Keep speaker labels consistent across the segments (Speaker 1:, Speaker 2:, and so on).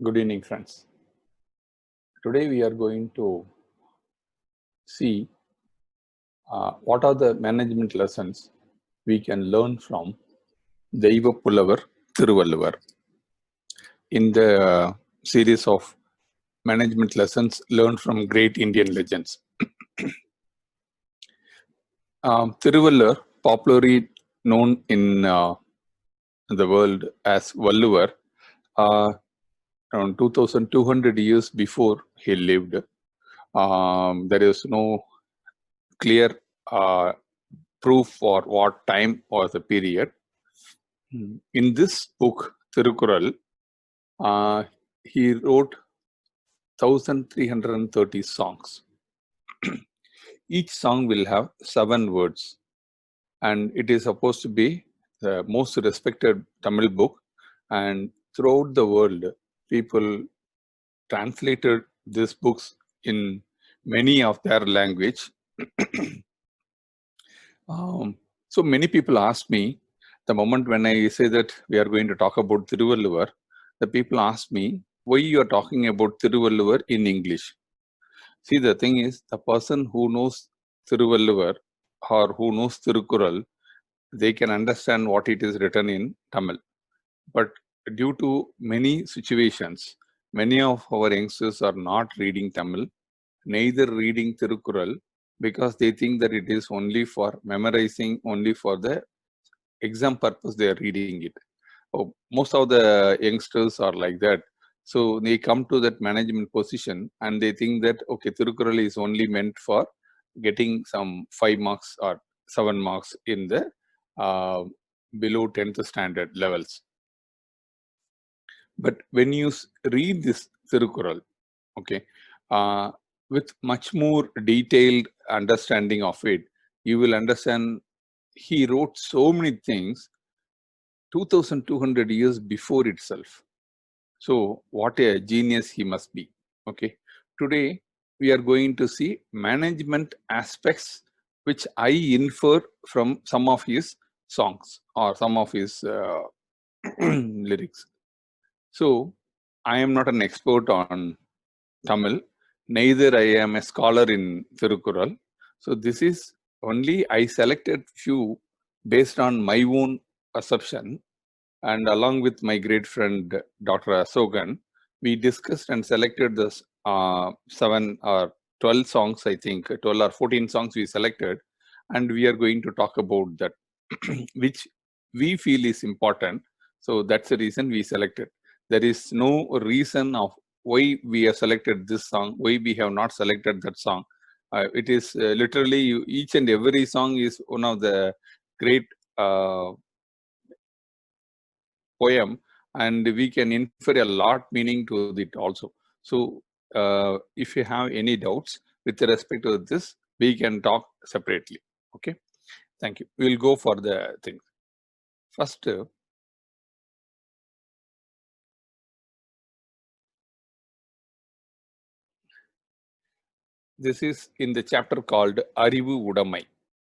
Speaker 1: Good evening, friends. Today we are going to see what are the management lessons we can learn from Deiva Pullavar Thiruvalluvar in the series of management lessons learned from great Indian legends. Thiruvalluvar, popularly known in the world as Valluvar, around 2200 years before he lived. There is no clear uh, proof for what time or the period. In this book, Thirukural, he wrote 1330 songs. Each song will have 7 words, and it is supposed to be the most respected Tamil book. And throughout the world, people translated these books in many of their language. So many people ask me, the moment when I say that we are going to talk about Thiruvalluvar, the people ask me, why you are talking about Thiruvalluvar in English? See, the thing is, the person who knows Thiruvalluvar or who knows Thirukural, they can understand what it is written in Tamil. But due to many situations, many of our youngsters are not reading Tamil, neither reading Thirukural, because they think that it is only for memorizing, only for the exam purpose they are reading it. Most of the youngsters are like that. So they come to that management position and they think that, okay, Thirukural is only meant for getting some 5 marks or 7 marks in the below 10th standard levels. But when you read this Thirukural, okay, with much more detailed understanding of it, you will understand he wrote so many things 2200 years before itself. So what a genius he must be. Okay. Today we are going to see management aspects which I infer from some of his songs or some of his lyrics. So I am not an expert on Tamil, neither I am a scholar in Thirukural. So this is only I selected few based on my own perception, and along with my great friend Dr. Asogan, we discussed and selected this 7 or 12 songs, I think 12 or 14 songs we selected, and we are going to talk about that, which we feel is important. So that's the reason we selected. There is no reason of why we have selected this song, why we have not selected that song. It is literally each and every song is one of the great poem, and we can infer a lot meaning to it also. So if you have any doubts with respect to this, we can talk separately. Okay, thank you. We'll go for the thing. First, this is in the chapter called Arivu Udamai.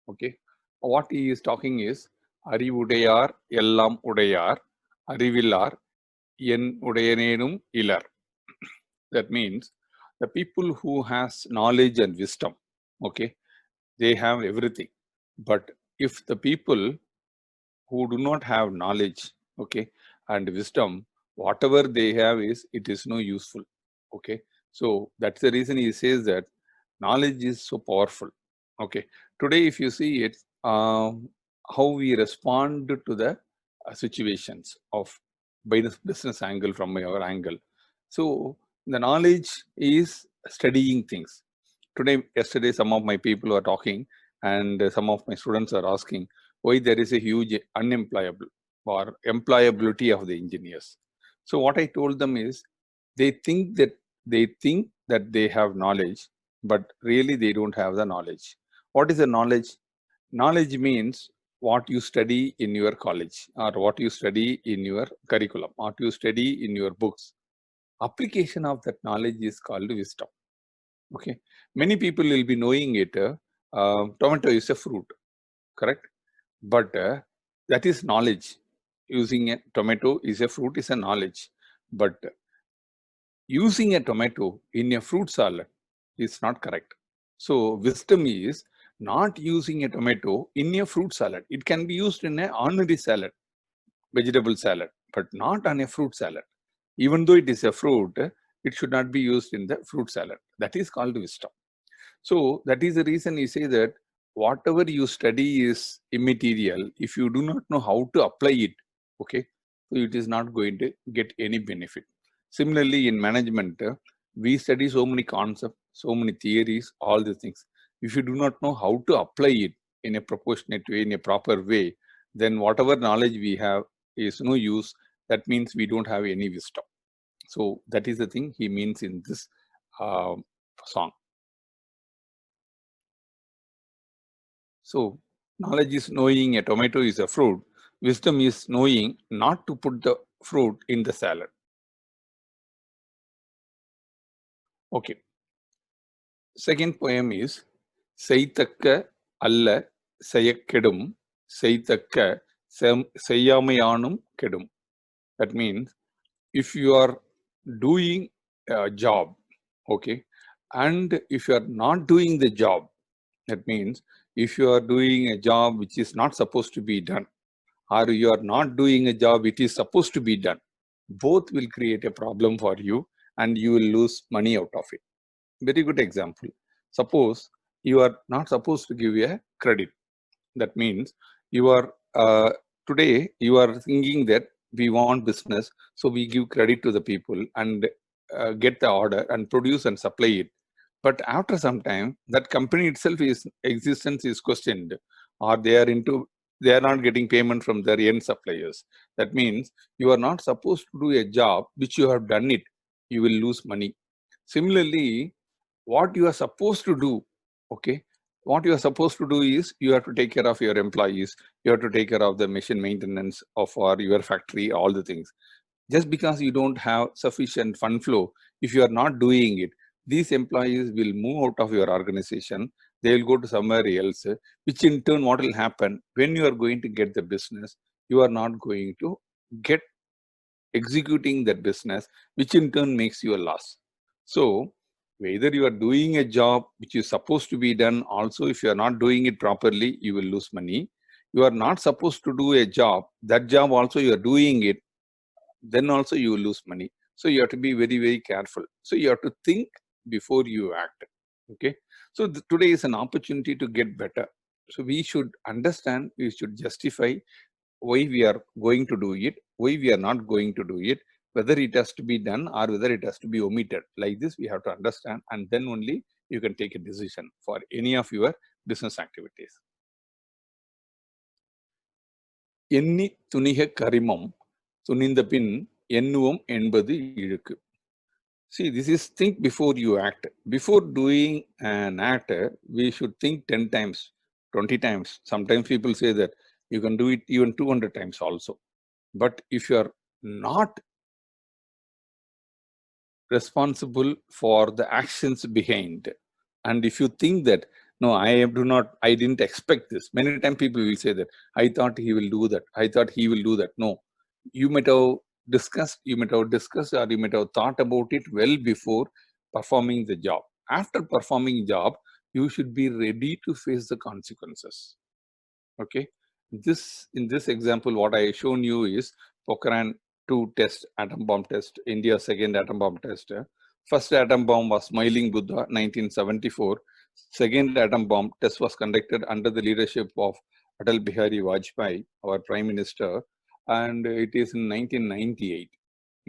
Speaker 1: Okay, what he is talking is Arivudayar Ellam Udayar Arivillar En Udayanenum Ilar. That means the people who has knowledge and wisdom, okay, they have everything. But if the people who do not have knowledge, okay, and wisdom, whatever they have is, it is no useful. Okay, so that's the reason he says that knowledge is so powerful. Okay, today if you see it, how we respond to the situations of by the business angle, from our angle. So the knowledge is studying things. Yesterday some of my people were talking, and some of my students are asking why there is a huge unemployable or employability of the engineers. So what I told them is, they think that they have knowledge, but really they don't have the knowledge. What is the knowledge? Knowledge means what you study in your college, or what you study in your curriculum, what you study in your books. Application of that knowledge is called wisdom. Okay, many people will be knowing it. Tomato is a fruit, correct? But that is knowledge. Using a tomato is a fruit is a knowledge. But using a tomato in a fruit salad is not correct. So wisdom is not using a tomato in a fruit salad. It can be used in an ordinary salad, vegetable salad, but not on a fruit salad. Even though it is a fruit, it should not be used in the fruit salad. That is called wisdom. So that is the reason you say that whatever you study is immaterial. If you do not know how to apply it, okay, so it is not going to get any benefit. Similarly, in management, we study so many concepts, so many theories, all these things. If you do not know how to apply it in a proportionate way, in a proper way, then whatever knowledge we have is no use. That means we don't have any wisdom. So that is the thing he means in this song. So knowledge is knowing a tomato is a fruit. Wisdom is knowing not to put the fruit in the salad. Okay. Second poem is செய்தக்க அல்ல செய்யக்கெடும் செய்தக்க செய்யாமையானும் கெடும். That means if you are doing a job, okay, and if you are not doing the job, that means if you are doing a job which is not supposed to be done, or you are not doing a job it is supposed to be done, both will create a problem for you and you will lose money out of it. Very good example. Suppose you are not supposed to give a credit. That means you are today you are thinking that we want business, so we give credit to the people and get the order and produce and supply it. But after some time, that company itself is existence is questioned, or they are not getting payment from their end suppliers. That means you are not supposed to do a job which you have done it. You will lose money. Similarly, what you are supposed to do, okay, what you are supposed to do is you have to take care of your employees, you have to take care of the machine maintenance of or your factory, all the things. Just because you don't have sufficient fund flow, if you are not doing it, these employees will move out of your organization. They will go to somewhere else, which in turn what will happen when you are going to get the business, you are not going to get executing that business, which in turn makes you a loss. So whether you are doing a job which is supposed to be done, also if you are not doing it properly, you will lose money. You are not supposed to do a job, that job also you are doing it, then also you will lose money. So you have to be very, very careful. So you have to think before you act. Okay. So today is an opportunity to get better. So we should understand, we should justify why we are going to do it, why we are not going to do it, whether it has to be done or whether it has to be omitted. Like this, we have to understand, and then only you can take a decision for any of your business activities. எண்ணி துணிக கரிமம் துணிந்த பின் எண்ணுவோம் என்பது இழுக்கு. See, this is think before you act. Before doing an act, we should think 10 times, 20 times. Sometimes people say that you can do it even 200 times also. But if you are not responsible for the actions behind, and if you think that, no, I didn't expect this. Many times people will say that, I thought he will do that. I thought he will do that. No, you might have discussed, or you might have thought about it well before performing the job. After performing job, you should be ready to face the consequences. Okay. In this example, what I shown you is Pokhran 2 test, atom bomb test, India's second atom bomb test. First atom bomb was Smiling Buddha, 1974. Second atom bomb test was conducted under the leadership of Atal Bihari Vajpayee, our Prime Minister, and it is in 1998.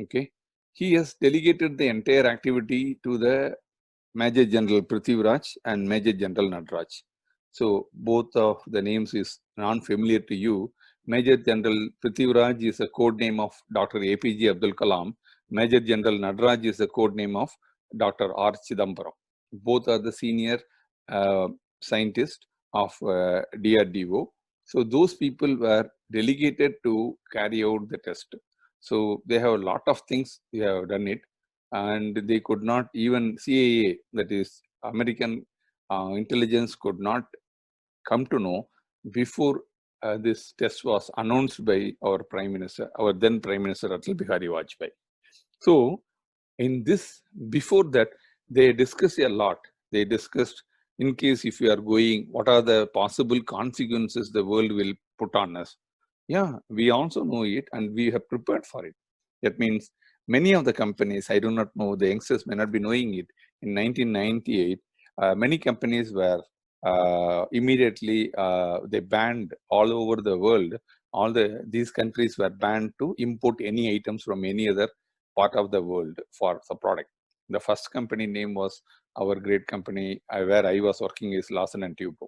Speaker 1: Okay, he has delegated the entire activity to the Major General Prithviraj and Major General Nataraj. So both of the names is non-familiar to you. Major General Prithviraj is a code name of Dr. APJ Abdul Kalam. Major General Nataraj is the code name of Dr. R. Chidambaram. Both are the senior scientists of DRDO. So those people were delegated to carry out the test. So they have a lot of things, they have done it, and they could not even CIA, that is American intelligence, could not come to know before this test was announced by our Prime Minister, our then Prime Minister Atal Bihari Vajpayee. So In this, before that, they discussed a lot. They discussed, in case if you are going, what are the possible consequences the world will put on us. Yeah, we also know it and we have prepared for it. That means many of the companies, I do not know, the youngsters may not be knowing it. In 1998, many companies were immediately, they banned all over the world. These countries were banned to import any items from any other part of the world for the product. The first company name was our great company where I was working is Larsen and Toubro,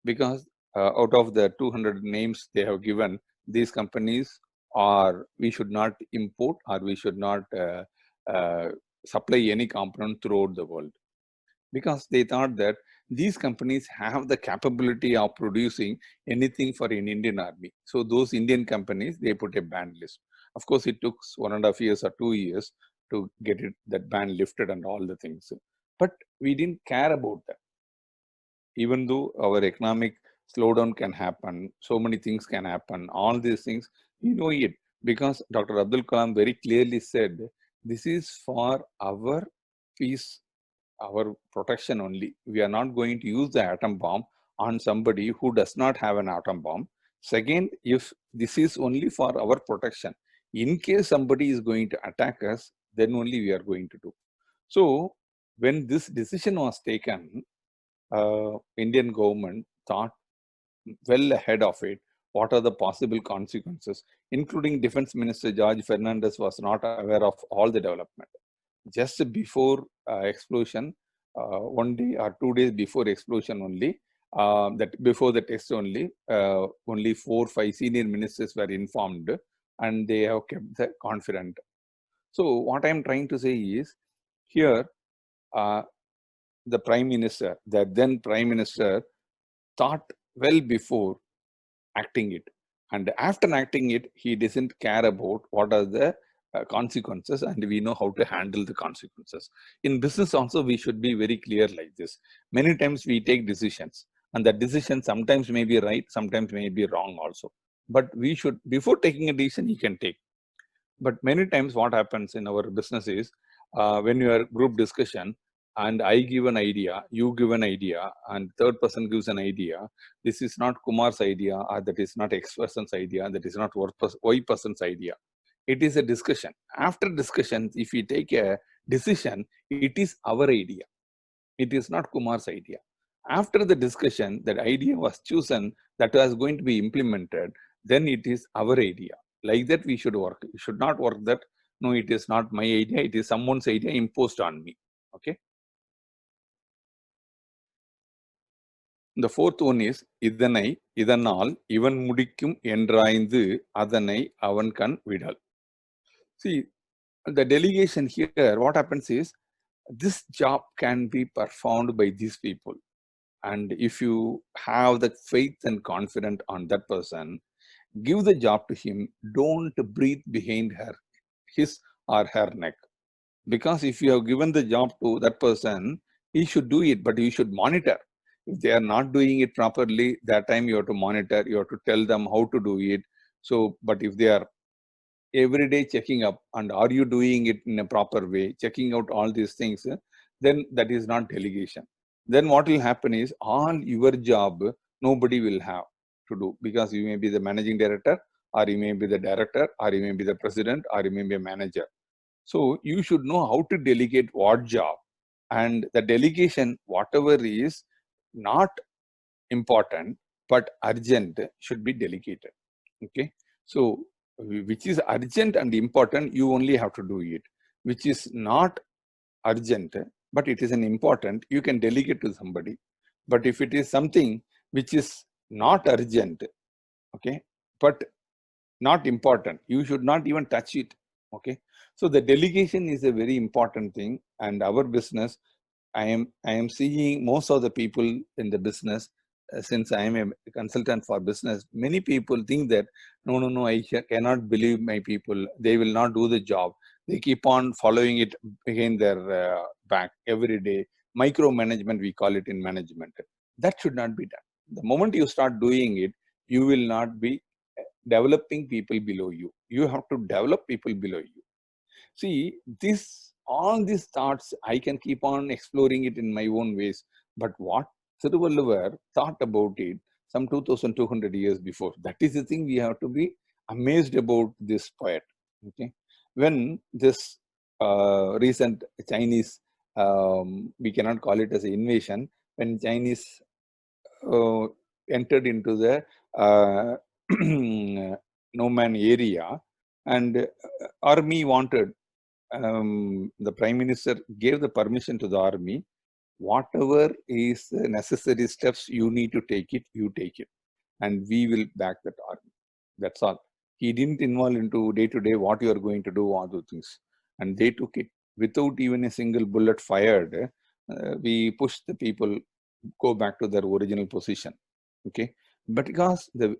Speaker 1: because out of the 200 names they have given, these companies are, we should not import or we should not supply any component throughout the world, because they thought that these companies have the capability of producing anything for an Indian army. So those Indian companies, they put a ban list. Of course, it took 1.5 years or 2 years to get that ban lifted and all the things. But we didn't care about that. Even though our economic slowdown can happen, so many things can happen, all these things, we know it, because Dr. Abdul Kalam very clearly said, this is for our peace, our protection only. We are not going to use the atom bomb on somebody who does not have an atom bomb. Second, if this is only for our protection, in case somebody is going to attack us, then only we are going to do. So when this decision was taken, Indian government thought well ahead of it. What are the possible consequences? Including Defense Minister George Fernandez was not aware of all the development. Just before explosion, 1 day or 2 days before explosion only, that before the test only, only 4 or 5 senior ministers were informed, and they have kept the confident. So what I'm trying to say is, here, the Prime Minister, the then Prime Minister, thought well before acting it. And after acting it, he doesn't care about what are the consequences, and we know how to handle the consequences. In business also, we should be very clear like this. Many times we take decisions, and the decision sometimes may be right, sometimes may be wrong also. But we should, before taking a decision, you can take. But many times what happens in our business is, when you are group discussion, and I give an idea, you give an idea, and third person gives an idea. This is not Kumar's idea, or that is not X person's idea, that is not Y person's idea. It is a discussion. After discussion, if we take a decision, it is our idea. It is not Kumar's idea. After the discussion, that idea was chosen, that was going to be implemented, then it is our idea. Like that we should work. We should not work that, no, it is not my idea, it is someone's idea imposed on me. Okay. The fourth one is, இதனை இதனால் இவன் முடிக்கும் என்றாய்ந்து அதனை அவன் கண் விடல். See, the delegation here, what happens is, this job can be performed by these people. And if you have that faith and confidence on that person, give the job to him. Don't breathe behind his or her neck. Because if you have given the job to that person, he should do it, but you should monitor. If they are not doing it properly, that time you have to monitor, you have to tell them how to do it. So, but if they are every day checking up, and are you doing it in a proper way, checking out all these things, then that is not delegation. Then what will happen is, all your job nobody will have to do, because you may be the managing director, or you may be the director, or you may be the president, or you may be a manager. So you should know how to delegate what job, and the delegation, whatever is not important but urgent, should be delegated. Okay. So which is urgent and important, you only have to do it. Which is not urgent but it is an important, you can delegate to somebody. But if it is something which is not urgent, okay, but not important, you should not even touch it. Okay. So the delegation is a very important thing. And our business, I am seeing most of the people in the business, since I am a consultant for business, many people think that no, I cannot believe my people, they will not do the job. They keep on following it behind their back every day. Micromanagement, we call it in management. That should not be done. The moment you start doing it, you will not be developing people below you. You have to develop people below you. See, this All these thoughts, I can keep on exploring it in my own ways. But what Thiruvalluvar thought about it some 2200 years before, that is the thing we have to be amazed about this poet. Okay, when this recent Chinese, we cannot call it as an invasion, when Chinese uh, entered into the no man area, and army wanted, the prime minister gave the permission to the army, whatever is the necessary steps you need to take it, you take it, and we will back that army. That's all. He didn't involve into day to day what you are going to do, all those things, and they took it without even a single bullet fired. We pushed the people go back to their original position. Okay, but because the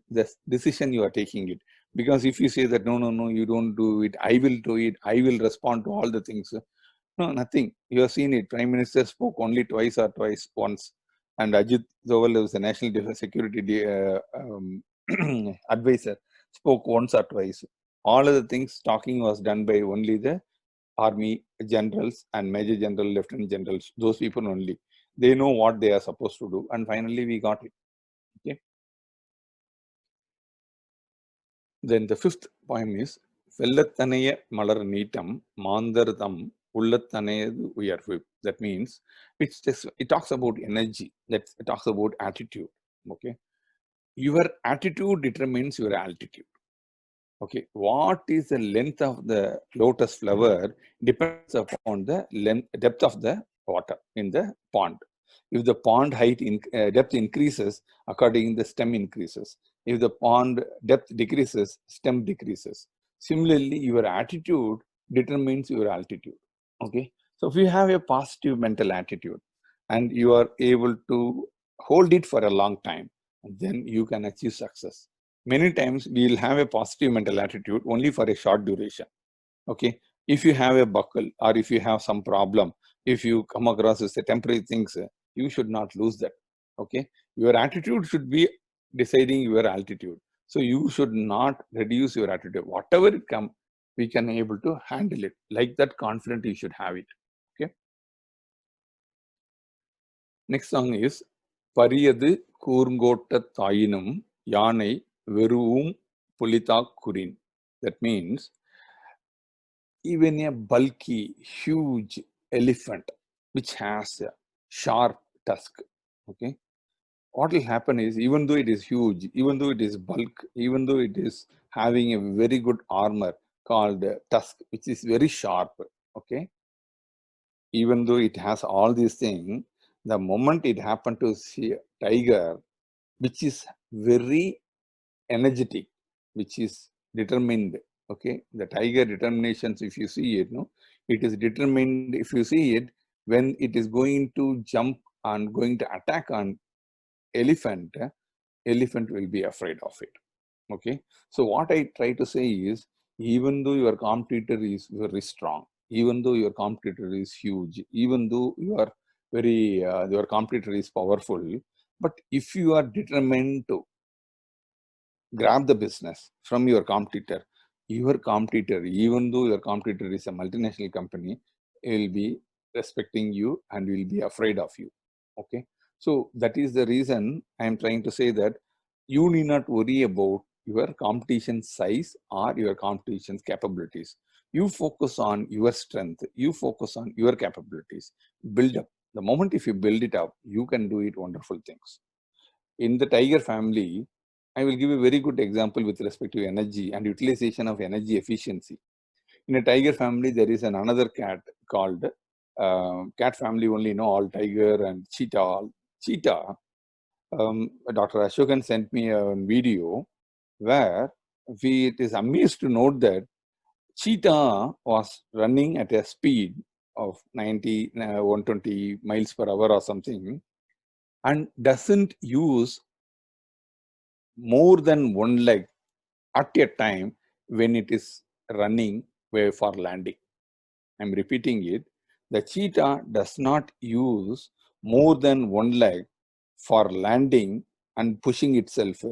Speaker 1: decision you are taking it, because if you say that no, you don't do it, I will do it, I will respond to all the things. No, nothing. You have seen it. Prime Minister spoke only once, and Ajit Doval, who was the National Security advisor, spoke once or twice. All of the things talking was done by only the army generals and major general, lieutenant generals. Those people only. They know what they are supposed to do, and finally we got it. Okay. Then the fifth poem is Vellathanaye Malar Neetam Mandartham Ullathanayadu Uyarvu. That means it talks about energy, it talks about attitude. Okay. Your attitude determines your altitude. Okay. What is the length of the lotus flower depends upon the depth of the water in the pond. If the pond depth increases, according the stem increases. If the pond depth decreases, stem decreases. Similarly, your attitude determines your altitude. Okay. So if you have a positive mental attitude and you are able to hold it for a long time, then you can achieve success. Many times we will have a positive mental attitude only for a short duration. Okay. If you have a buckle or if you have some problem, if you come across as a temporary things, you should not lose that. Okay. Your attitude should be deciding your altitude. So you should not reduce your attitude. Whatever it comes, we can able to handle it. Like that confident you should have it. Okay. Next song is Pariyadu Kurngota Tayinum Yanai Veruum Pulita Kurin. That means even a bulky, huge elephant which has a sharp tusk, okay, what will happen is, even though it is huge, even though it is bulk, even though it is having a very good armor called tusk, which is very sharp, okay, even though it has all these things, the moment it happened to see a tiger, which is very energetic, which is determined. Okay, the tiger determinations, if you see it, no, it is determined. If you see it, when it is going to jump and going to attack on elephant, elephant will be afraid of it. Okay, so what I try to say is, even though your competitor is very strong, even though your competitor is huge, even though you are very your competitor is powerful, but if you are determined to grab the business from your competitor, even though your competitor is a multinational company, will be respecting you and will be afraid of you. Okay. So that is the reason I am trying to say that you need not worry about your competition size or your competition's capabilities. You focus on your strength, you focus on your capabilities, build up. The moment if you build it up, you can do it wonderful things. In the tiger family, I will give a very good example with respect to energy and utilization of energy efficiency. In a tiger family, there is another cat called cat family only, all tiger and cheetah. Cheetah, Dr. Ashokan sent me a video where it is amazed to note that cheetah was running at a speed of 120 miles per hour or something, and doesn't use more than one leg at a time when it is running way for landing. I'm repeating it. The cheetah does not use more than one leg for landing and pushing itself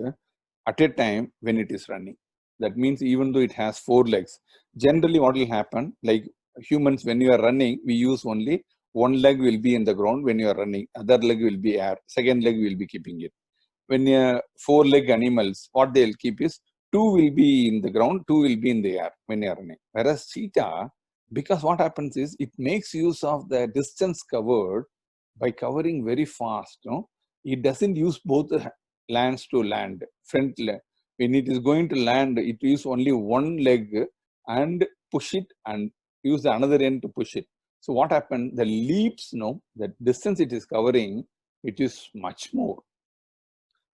Speaker 1: at a time when it is running. That means even though it has four legs, generally what will happen, like humans, when you are running, we use only one leg will be in the ground when you are running, other leg will be air, second leg will be keeping it. When four-leg animals, what they'll keep is two will be in the ground, two will be in the air when you are running. Whereas cheetah, because what happens is it makes use of the distance covered by covering very fast. No, it doesn't use both lands to land, front leg. When it is going to land, it use only one leg and push it and use the another end to push it. So what happened? The leaps, no, the distance it is covering, it is much more.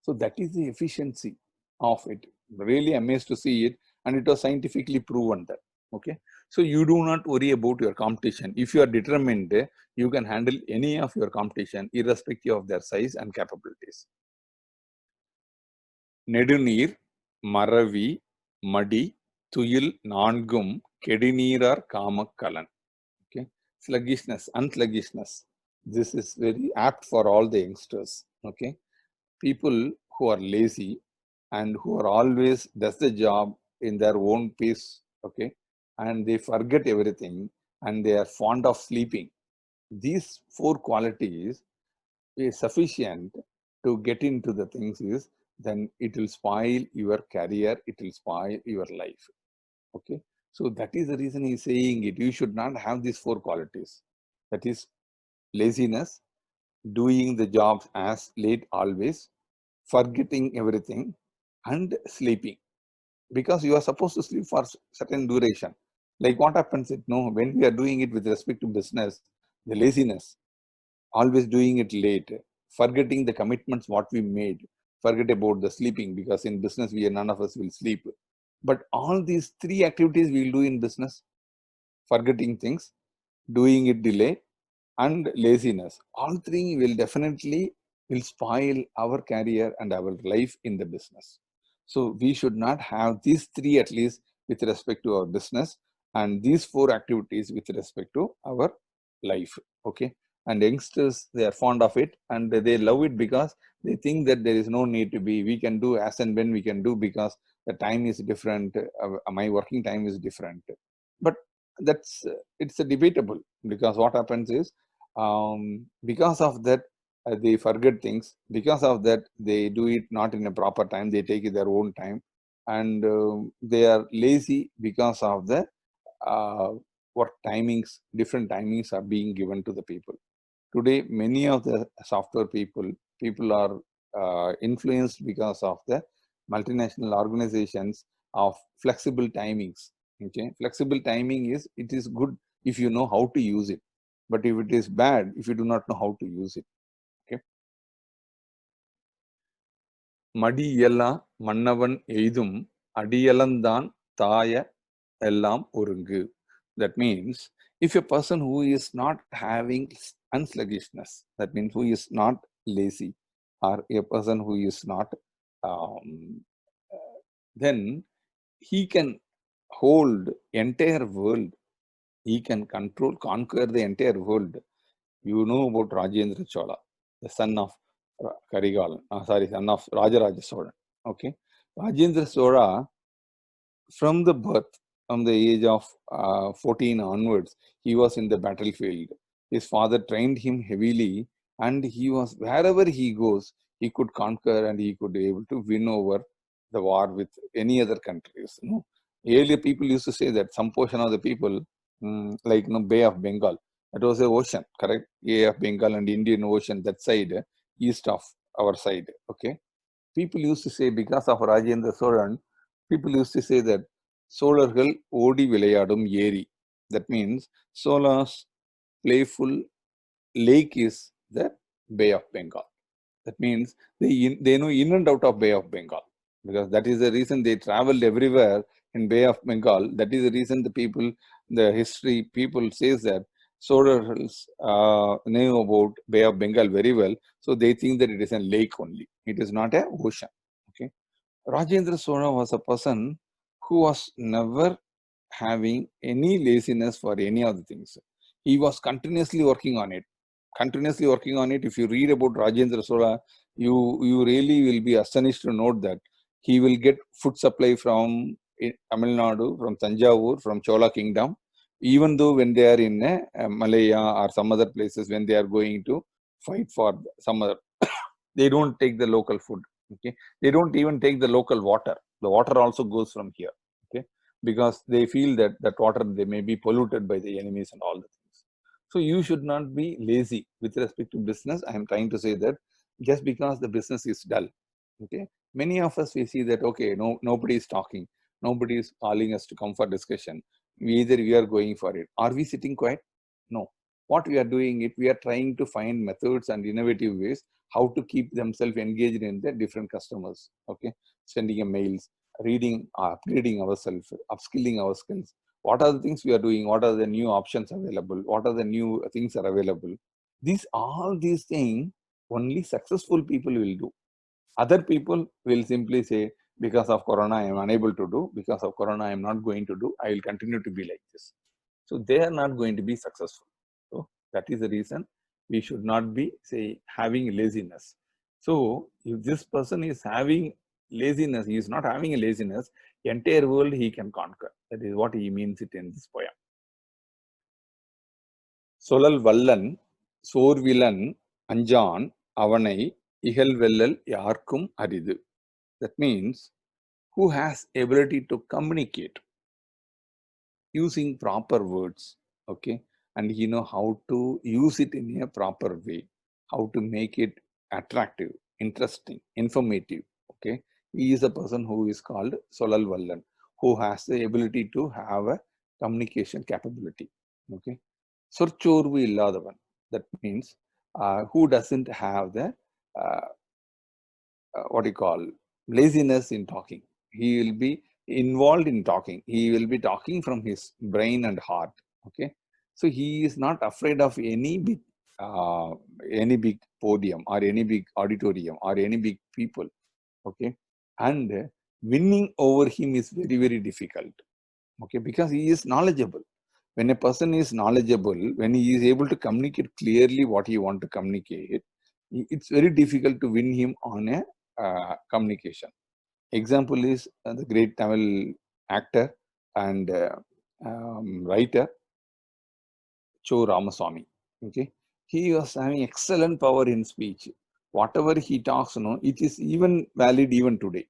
Speaker 1: So that is the efficiency of it. Really amazed to see it, and it was scientifically proven that. Okay, so you do not worry about your competition. If you are determined, you can handle any of your competition, irrespective of their size and capabilities. நெடுநீர் மறவி மடி துயில் நான்கும் கெடுநீரார் காமக்கலன். Okay, sluggishness, unsluggishness. This is very apt for all the youngsters. Okay, people who are lazy and who are always does the job in their own pace. Okay, and they forget everything and they are fond of sleeping. These four qualities is sufficient to get into the things is, then it will spoil your career, it will spoil your life. Okay, so that is the reason he's saying it. You should not have these four qualities. That is laziness, doing the jobs as late always, forgetting everything, and sleeping. Because you are supposed to sleep for certain duration. Like what happens it, no, when we are doing it with respect to business, the laziness, always doing it late, forgetting the commitments what we made, forget about the sleeping, because in business we none of us will sleep. But all these three activities we will do in business: forgetting things, doing it delay, and laziness. All three will definitely will spoil our career and our life in the business. So we should not have these three at least with respect to our business, and these four activities with respect to our life. Okay, and youngsters, they are fond of it and they love it because they think that there is no need to be, we can do as and when we can do, because the time is different, my working time is different. But that's it's a debatable, because what happens is, because of that they forget things, because of that they do it not in a proper time, they take their own time, and they are lazy because of the work timings, different timings are being given to the people. Today many of the software people are influenced because of the multinational organizations of flexible timings. Okay, flexible timing is, it is good if you know how to use it, but if it is bad if you do not know how to use it. Okay, மடி இயலா மன்னவன் எய்தும் அடியலந்தான் தாய எல்லாம் ஒருங்கு. That means if a person who is not having unsluggishness, that means who is not lazy, or a person who is not, um, then he can hold entire world. He can conquer the entire world. You know about Rajendra Chola, the son of Karigalan, son of Rajaraja Chola. Okay, Rajendra Chola, from the birth, from the age of 14 onwards, he was in the battlefield. His father trained him heavily, and he was, wherever he goes, he could conquer and he could be able to win over the war with any other countries. You know, earlier people used to say that some portion of the people, like, you know, Bay of Bengal, that was the ocean, correct? Bay of Bengal and Indian Ocean, that side, east of our side. Okay, people used to say, because of Rajendra Cholan, people used to say that சோழர்கள் ஓடி விளையாடும் ஏரி. That means Chola's playful lake is the Bay of Bengal. That means they know in and out of Bay of Bengal, because that is the reason they traveled everywhere in Bay of Bengal. That is the reason the people, the history people says that Soldiers know about Bay of Bengal very well, so they think that it is a lake only. It is not a ocean. Okay, Rajendra Chola was a person who was never having any laziness for any of the things. He was continuously working on it. Continuously working on it. If you read about Rajendra Chola, you really will be astonished to note that he will get food supply from Tamil Nadu, from Tanjavur, from Chola Kingdom. Even though when they are in Malaya or some other places, when they are going to fight for some other, they don't take the local food. Okay, they don't even take the local water. The water also goes from here. Okay, because they feel that that water they may be polluted by the enemies and all the things. So you should not be lazy with respect to business. I am trying to say that just because the business is dull. Okay, many of us we see that okay, nobody is talking, nobody is calling us to come for discussion. Either we are going for it. Are we sitting quiet? No. What we are doing it, we are trying to find methods and innovative ways how to keep themselves engaged in the different customers. Okay, sending a mails, reading, upgrading ourselves, upskilling our skills. What are the things we are doing? What are the new options available? What are the new things are available? All these things only successful people will do. Other people will simply say, because of Corona, I am unable to do. Because of Corona, I am not going to do. I will continue to be like this. So they are not going to be successful. So that is the reason we should not be, say, having laziness. So if this person is having laziness, he is not having a laziness, entire world he can conquer. That is what he means it in this poem. Solal Vallan, Sorvilan, Anjan, Avanai, Ihalvellal Yarkum Aridu. That means who has ability to communicate using proper words, okay, and he know how to use it in a proper way, how to make it attractive, interesting, informative, okay. He is a person who is called Solal Vallan, who has the ability to have a communication capability, okay. Sorchorvu illadavan, that means who doesn't have the uh, what you call laziness in talking. He will be involved in talking. He will be talking from his brain and heart. Okay, so he is not afraid of uh, any big podium or any big auditorium or any big people. Okay, and winning over him is very very difficult. Okay, because he is knowledgeable. When a person is knowledgeable, when he is able to communicate clearly what he want to communicate, it's very difficult to win him on a communication. Example is the great Tamil actor and writer Cho Ramaswamy. Okay, he was having excellent power in speech. Whatever he talks, it is even valid even today.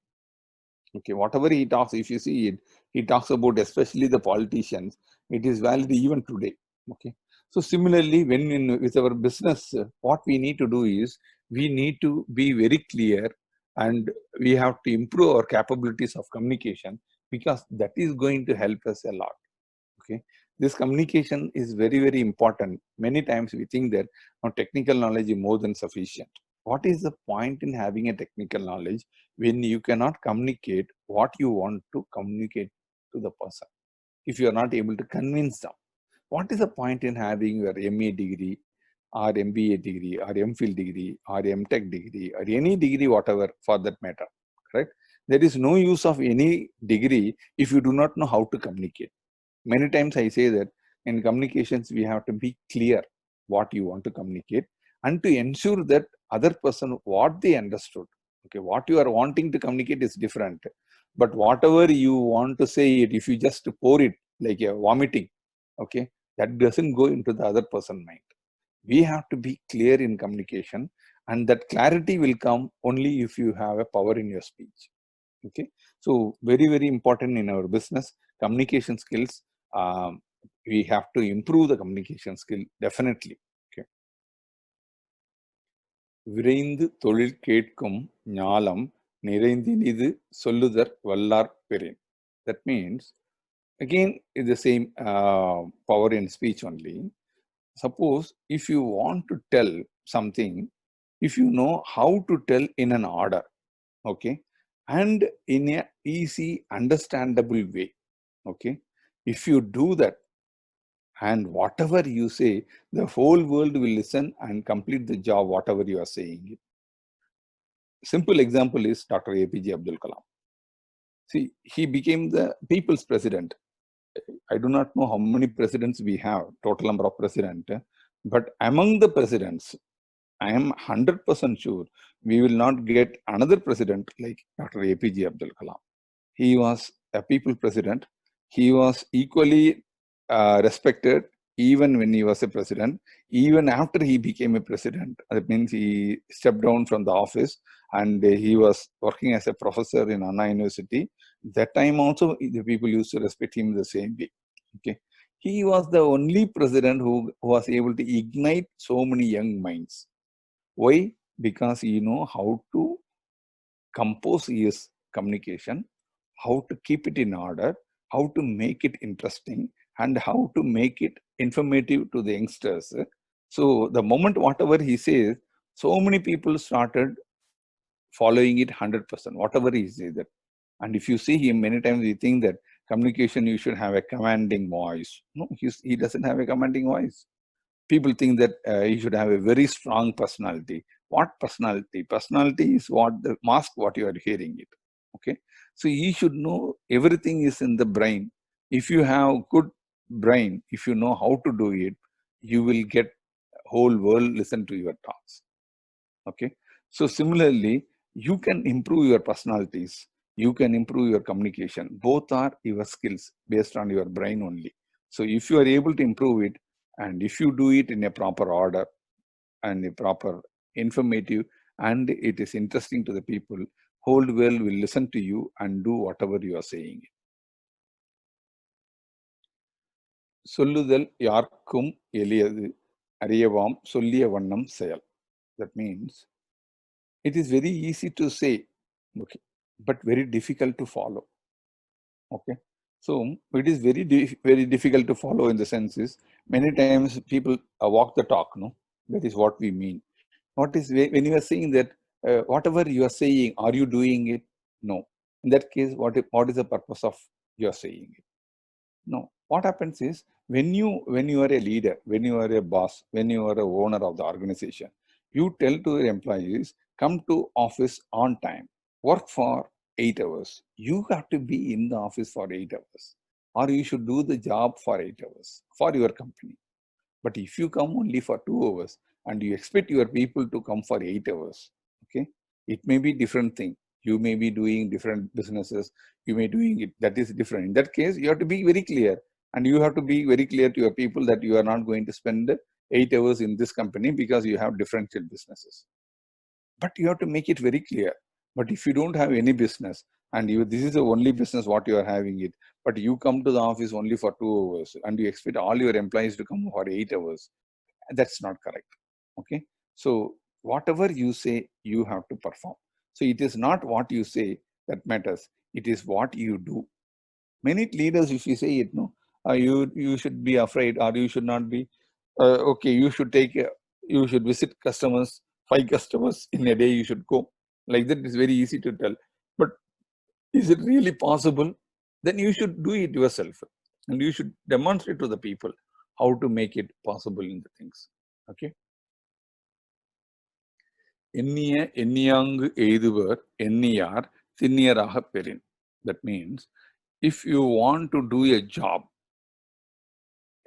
Speaker 1: Okay, whatever he talks, if you see it, he talks about especially the politicians, it is valid even today. Okay. So similarly, when with our business, what we need to do is we need to be very clear and we have to improve our capabilities of communication because that is going to help us a lot. Okay. This communication is very, very important. Many times we think that technical knowledge is more than sufficient. What is the point in having a technical knowledge when you cannot communicate what you want to communicate to the person? If you are not able to convince them, what is the point in having your MA degree or MBA degree or MPhil degree or MTech degree or any degree, whatever for that matter, correct? There is no use of any degree if you do not know how to communicate. Many times I say that in communications, we have to be clear what you want to communicate and to ensure that other person, what they understood. Okay, what you are wanting to communicate is different. But whatever you want to say it, if you just pour it like a vomiting, okay, that doesn't go into the other person mind. We have to be clear in communication, and that clarity will come only if you have a power in your speech. Okay, so very very important in our business communication skills. We have to improve the communication skill definitely. Okay, விரைந்து தொழில் கேட்கும் ஞாலம் நிறைந்தினிது சொல்லுதற் வல்லார் பெறின். That means again is the same power in speech only. Suppose if you want to tell something, if you know how to tell in an order, okay, and in a easy understandable way, okay, if you do that, and whatever you say, the whole world will listen and complete the job whatever you are saying. Simple example is Dr. APJ Abdul Kalam. See, he became the people's president. I do not know how many presidents we have, total number of presidents, but among the presidents, I am 100% sure we will not get another president like Dr. APJ Abdul Kalam. He was a people president. He was equally respected even when he was a president, even after he became a president. That means he stepped down from the office and he was working as a professor in Anna University. That time also, the people used to respect him the same way. Okay, he was the only president who was able to ignite so many young minds. Why? Because he know how to compose his communication, how to keep it in order, how to make it interesting, and how to make it informative to the youngsters. So the moment whatever he says, so many people started following it 100%, whatever he says that. And if you see him, many times we think that communication, you should have a commanding voice. No, he doesn't have a commanding voice. People think that he should have a very strong personality. What personality? Personality is what the mask, what you are hearing it. Okay. So he should know everything is in the brain. If you have good brain, if you know how to do it, you will get whole world listen to your talks. Okay. So similarly, you can improve your personalities. You can improve your communication. Both are your skills based on your brain only. So if you are able to improve it, and if you do it in a proper order and a proper informative, and it is interesting to the people, whole world will listen to you and do whatever you are saying. சொல்லுதல் யார்க்கும் எளியது அறியவாம் சொல்லிய வண்ணம் செயல். That means it is very easy to say, okay, but very difficult to follow. Okay, so it is very difficult to follow in the sense is many times people walk the talk. No, that is what we mean. What is when you are saying that whatever you are saying, are you doing it? No. In that case, what is the purpose of your saying it? No. What happens is when you are a leader, when you are a boss, when you are a owner of the organization, you tell to your employees, come to office on time, work for 8 hours. You have to be in the office for 8 hours, or you should do the job for 8 hours for your company. But if you come only for 2 hours and you expect your people to come for 8 hours, okay, it may be different thing. You may be doing different businesses. You may doing it that is different. In that case, you have to be very clear, and you have to be very clear to your people that you are not going to spend 8 hours in this company because you have differential businesses. But you have to make it very clear. But if you don't have any business and this is the only business what you are having it, but you come to the office only for 2 hours and you expect all your employees to come for 8 hours, that's not correct. Okay. So whatever you say, you have to perform. So it is not what you say that matters. It is what you do. Many leaders, if you say it, no, you should be afraid, or you should not be. Okay, you should you should visit customers, 5 customers in a day. You should go like that. Is very easy to tell, but is it really possible? Then you should do it yourself, and you should demonstrate to the people how to make it possible in the things. Okay. எண்ணிய எண்ணியாங்கு எய்துவர் எண்ணியார் திண்ணியராக பெறின். That means if you want to do a job,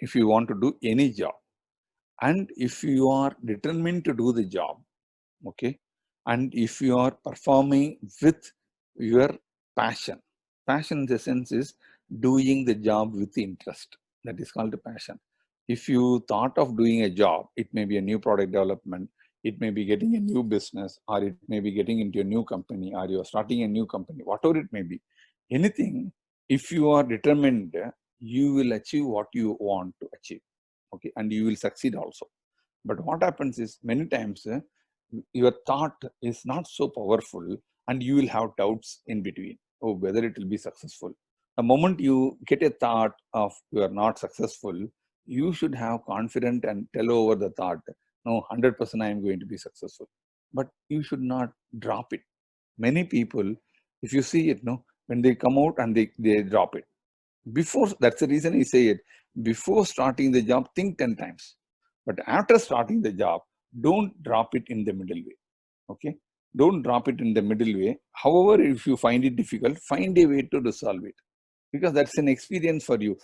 Speaker 1: if you want to do any job, and if you are determined to do the job, okay, and if you are performing with your passion, passion in the sense is doing the job with interest, that is called passion. If you thought of doing a job, it may be a new product development, it may be getting a new business, or it may be getting into a new company, or you are starting a new company, whatever it may be, anything, if you are determined, you will achieve what you want to achieve. Okay, and you will succeed also. But what happens is many times your thought is not so powerful, and you will have doubts in between, oh, whether it will be successful. The moment you get a thought of you are not successful, you should have confidence and tell over the thought, no, 100% I am going to be successful. But you should not drop it. Many people, if you see it, no, when they come out and they drop it. Before, that's the reason I say it. Before starting the job, think 10 times. But after starting the job, don't drop it in the middle way. Okay? Don't drop it in the middle way. However, if you find it difficult, find a way to resolve it. Because that's an experience for you.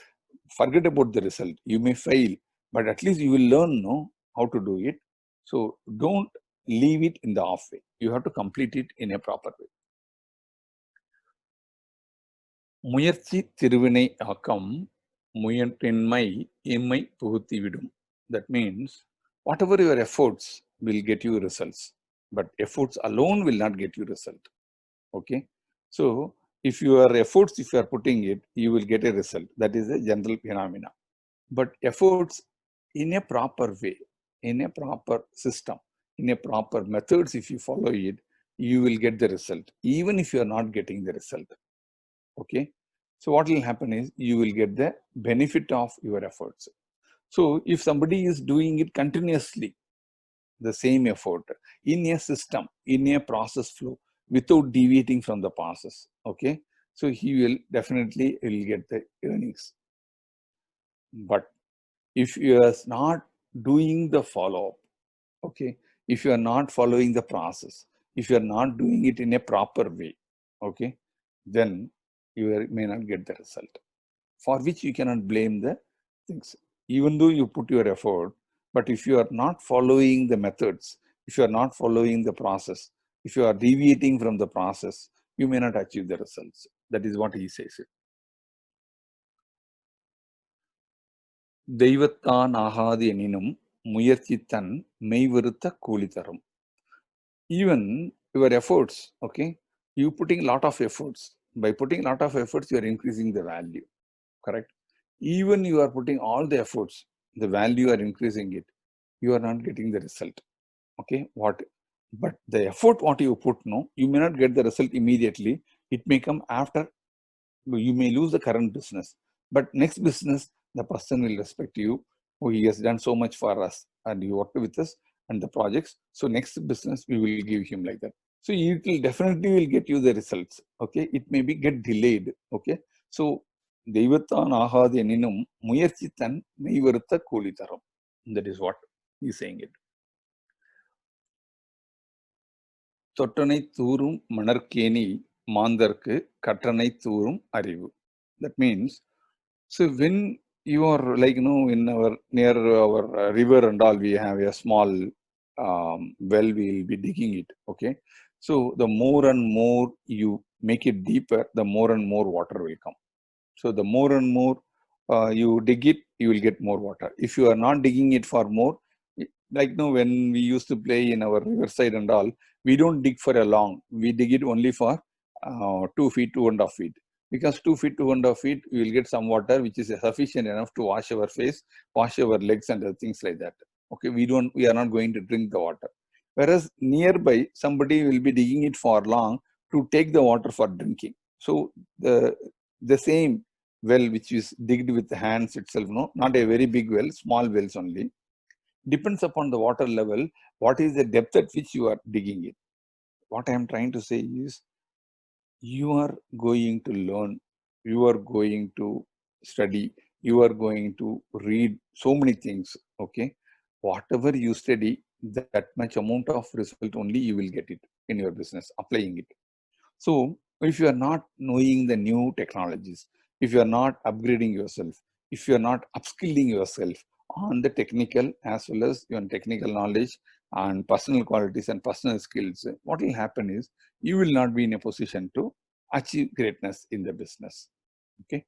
Speaker 1: Forget about the result. You may fail, but at least you will learn, no, how to do it. So don't leave it in the off way. You have to complete it in a proper way. முயற்சி திருவினை ஆக்கம் முயன்றின்மை இம்மை புகுத்திவிடும். That means whatever your efforts will get you results, but efforts alone will not get you result. Okay, so if your efforts, if you are putting it, you will get a result. That is a general phenomena. But efforts in a proper way, in a proper system, in a proper methods, if you follow it, you will get the result, even if you are not getting the result. Okay, so what will happen is you will get the benefit of your efforts. So if somebody is doing it continuously, the same effort in a system, in a process flow, without deviating from the process, okay, so he will definitely will get the earnings. But if you are not doing the follow-up, okay, if you are not following the process, if you are not doing it in a proper way, okay, then you may not get the result, for which you cannot blame the things. Even though you put your effort, but if you are not following the methods, if you are not following the process, if you are deviating from the process, you may not achieve the results. That is what he says. தெய்வத்தான் ஆகாது எனினும் முயற்சித்தன் மெய்வருத்த கூலி தரும். Even your efforts, okay, you putting a lot of efforts. By putting a lot of efforts, you are increasing the value, correct? Even you are putting all the efforts, the value you are increasing it, you are not getting the result. Okay, what? But the effort what you put, no, you may not get the result immediately. It may come after. You may lose the current business, but next business, the person will respect you. Oh, he has done so much for us, and you worked with us and the projects. So next business, we will give him like that. So it will definitely will get you the results. Okay, it may be get delayed. Okay, so தெய்வத்தான் ஆகாது எனினும் முயற்சித்தன் மெய்வருத்த கூலி தரும். That is what he is saying it. தொட்டனை தூரும் மணற்கேணி மாந்தர்க்கு கற்றனை தூரும் அறிவு. That means, so when you are like, you know, in our near our river and all, we have a small well, we will be digging it. Okay, so the more and more you make it deeper, the more and more water will come. So the more and more you dig it, you will get more water. If you are not digging it for more, like, you know, when we used to play in our riverside and all, we don't dig for a long, we dig it only for 2 feet, 2.5 feet. Because 2 feet, 2.5 feet, we will get some water which is sufficient enough to wash our face, wash our legs and other things like that. Okay, we are not going to drink the water. Whereas nearby, somebody will be digging it for long to take the water for drinking. So the same well which is digged with the hands itself, no, not a very big well, small wells only, depends upon the water level, what is the depth at which you are digging it. What I am trying to say is, you are going to learn, you are going to study, you are going to read so many things. Okay, whatever you study, that much amount of result only you will get it in your business, applying it. So if you are not knowing the new technologies, if you are not upgrading yourself, if you are not upskilling yourself on the technical as well as your technical knowledge and personal qualities and personal skills, what will happen is you will not be in a position to achieve greatness in the business. Okay,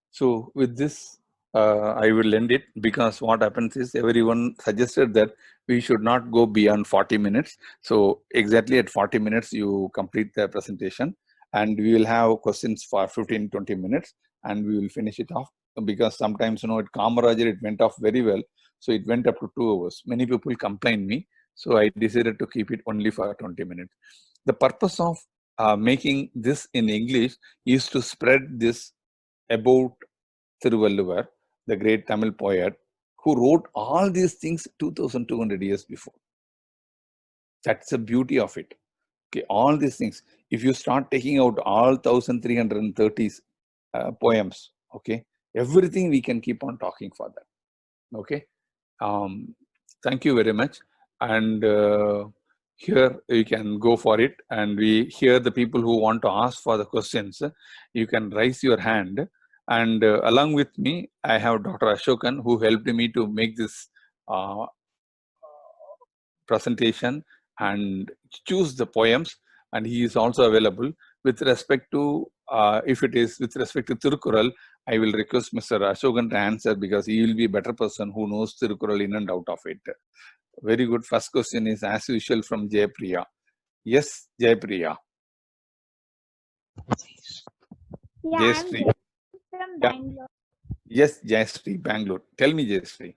Speaker 1: so with this, I will end it, because what happens is everyone suggested that we should not go beyond 40 minutes. So exactly at 40 minutes, you complete the presentation, and we will have questions for 15-20 minutes, and we will finish it off. Because sometimes, you know, at Kamarajar, it went off very well. So it went up to 2 hours. Many people complained me. So I decided to keep it only for 20 minutes. The purpose of making this in English is to spread this about Thiruvalluvar, the great Tamil poet, who wrote all these things 2200 years before. That's the beauty of it. Okay, all these things, if you start taking out all 1330 poems, okay, everything we can keep on talking for that. Okay, thank you very much. And here you can go for it, and we hear the people who want to ask for the questions. You can raise your hand, and along with me, I have Dr. Ashokan, who helped me to make this presentation and choose the poems, and he is also available with respect to if it is with respect to Tirukural, I will request Mr. Ashokan to answer because he will be a better person who knows Tirukural in and out of it. Very good. First question is as usual from Jayapriya. Yes, Jayapriya.
Speaker 2: Yeah, I'm
Speaker 1: Jayashree.
Speaker 2: from
Speaker 1: Yeah.
Speaker 2: Bangalore.
Speaker 1: Yes, Jayashree, Bangalore. Tell me, Jayashree.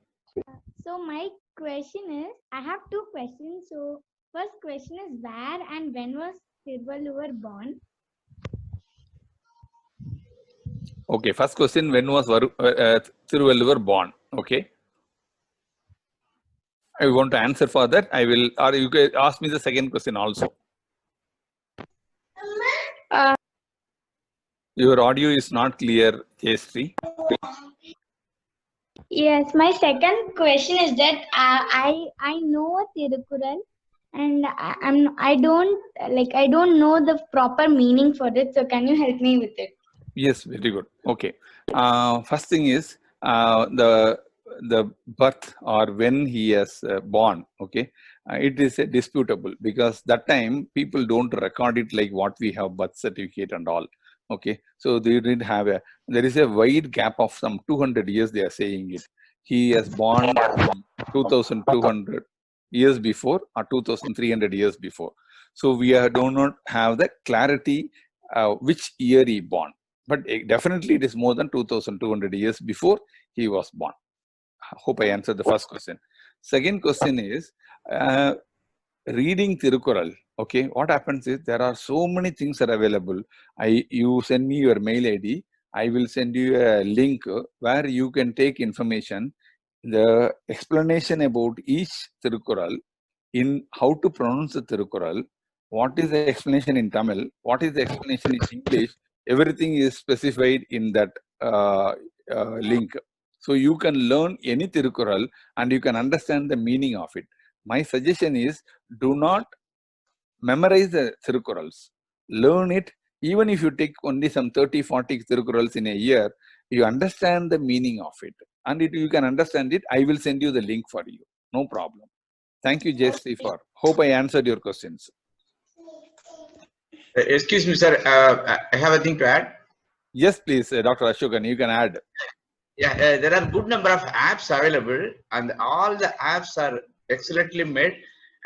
Speaker 2: So my question is, I have two questions. So first question is, where and when was Tiruvallur born?
Speaker 1: Okay, first question, when was Thiruvalluvar born? Okay. I want to answer for that. I will, or you can ask me the second question also. Your audio is not clear, Jayashree.
Speaker 2: Yes, my second question is that I know Tirukural and I don't know the proper meaning for it. So can you help me with it?
Speaker 1: Yes, very good. Okay. First thing is the birth or when he is born. Okay, it is disputable because that time people don't record it like what we have birth certificate and all. Okay, so they did have there is a wide gap of some 200 years. They are saying it. He is born 2,200 years before or 2,300 years before. So we do not have the clarity which year he born, but definitely it is more than 2,200 years before he was born. Hope I answered the first question. Second question is reading Tirukural. Okay, what happens is there are so many things are available. You send me your mail ID. I will send you a link where you can take information, the explanation about each Tirukural, in how to pronounce the Tirukural, what is the explanation in Tamil, what is the explanation in English, everything is specified in that link. So you can learn any Tirukural and you can understand the meaning of it. My suggestion is do not memorize the Tirukurals. Learn it. Even if you take only some 30, 40 Tirukurals in a year, you understand the meaning of it. And you can understand it. I will send you the link for you. No problem. Thank you, Jayashree, for. Hope I answered your questions.
Speaker 3: Excuse me, sir. I have a thing to add.
Speaker 1: Yes, please, Dr. Ashokan, you can add.
Speaker 3: Yeah, there are good number of apps available, and all the apps are excellently made.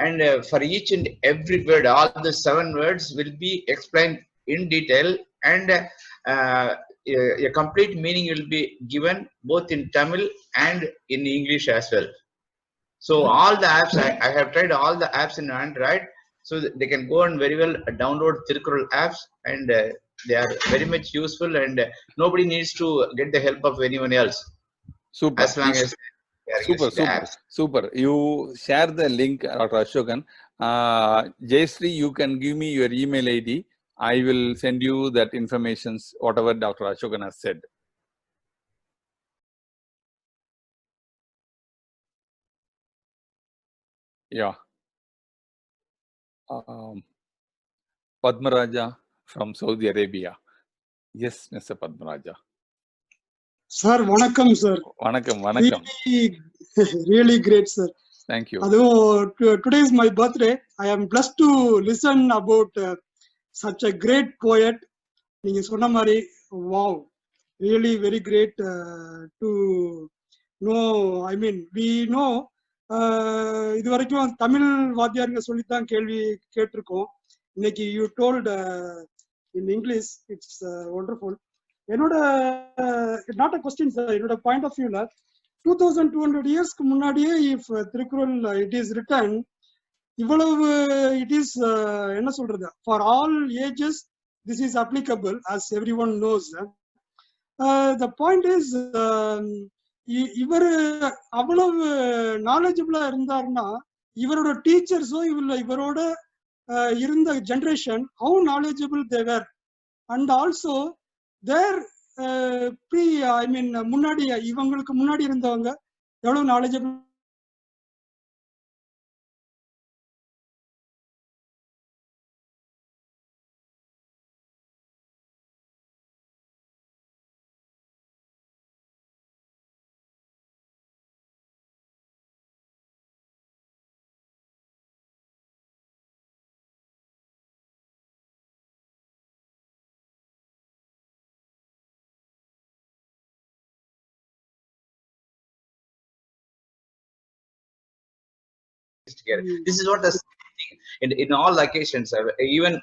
Speaker 3: And for each and every word, all the 7 words will be explained in detail, and a complete meaning will be given both in Tamil and in English as well. So all the apps, I have tried all the apps in Android, so they can go and very well download Tirukural apps, and they are very much useful, and nobody needs to get the help of anyone else.
Speaker 1: Super.
Speaker 3: As long as they are using the apps.
Speaker 1: Super. You share the link, Dr. Ashokan. Jayashree, you can give me your email ID. I will send you that information, whatever Dr. Ashokan has said. Yeah. Padmaraja from Saudi Arabia. Yes, Mr. Padmaraja.
Speaker 4: Sir, vanakkam, sir.
Speaker 1: Vanakkam.
Speaker 4: Really great, sir.
Speaker 1: Thank you.
Speaker 4: Today is my birthday. I am blessed to listen about such a great poet. Wow, really very great to know. I mean, we know. இது வரைக்கும் தமிழ் வாத்தியாருங்க சொல்லித்தான் கேள்வி கேட்டிருக்கோம். இன்னைக்கு you told in English, it's wonderful. என்னோட not a question sir, என்னோட point of வியூல 2200 இயர்ஸ்க்கு முன்னாடியே if Thirukkural it is written, இவ்வளவு இட் இஸ் என்ன சொல்றது, for all ages this is applicable as everyone knows. The point is இவர் அவ்வளவு நாலேஜபிளா இருந்தாருன்னா இவரோட டீச்சர்ஸோ இவரோட இருந்த generation how knowledgeable they were, and also there I mean முன்னாடி இவங்களுக்கு முன்னாடி இருந்தவங்க எவ்வளவு knowledgeable
Speaker 3: together. This is what the in all occasions. Even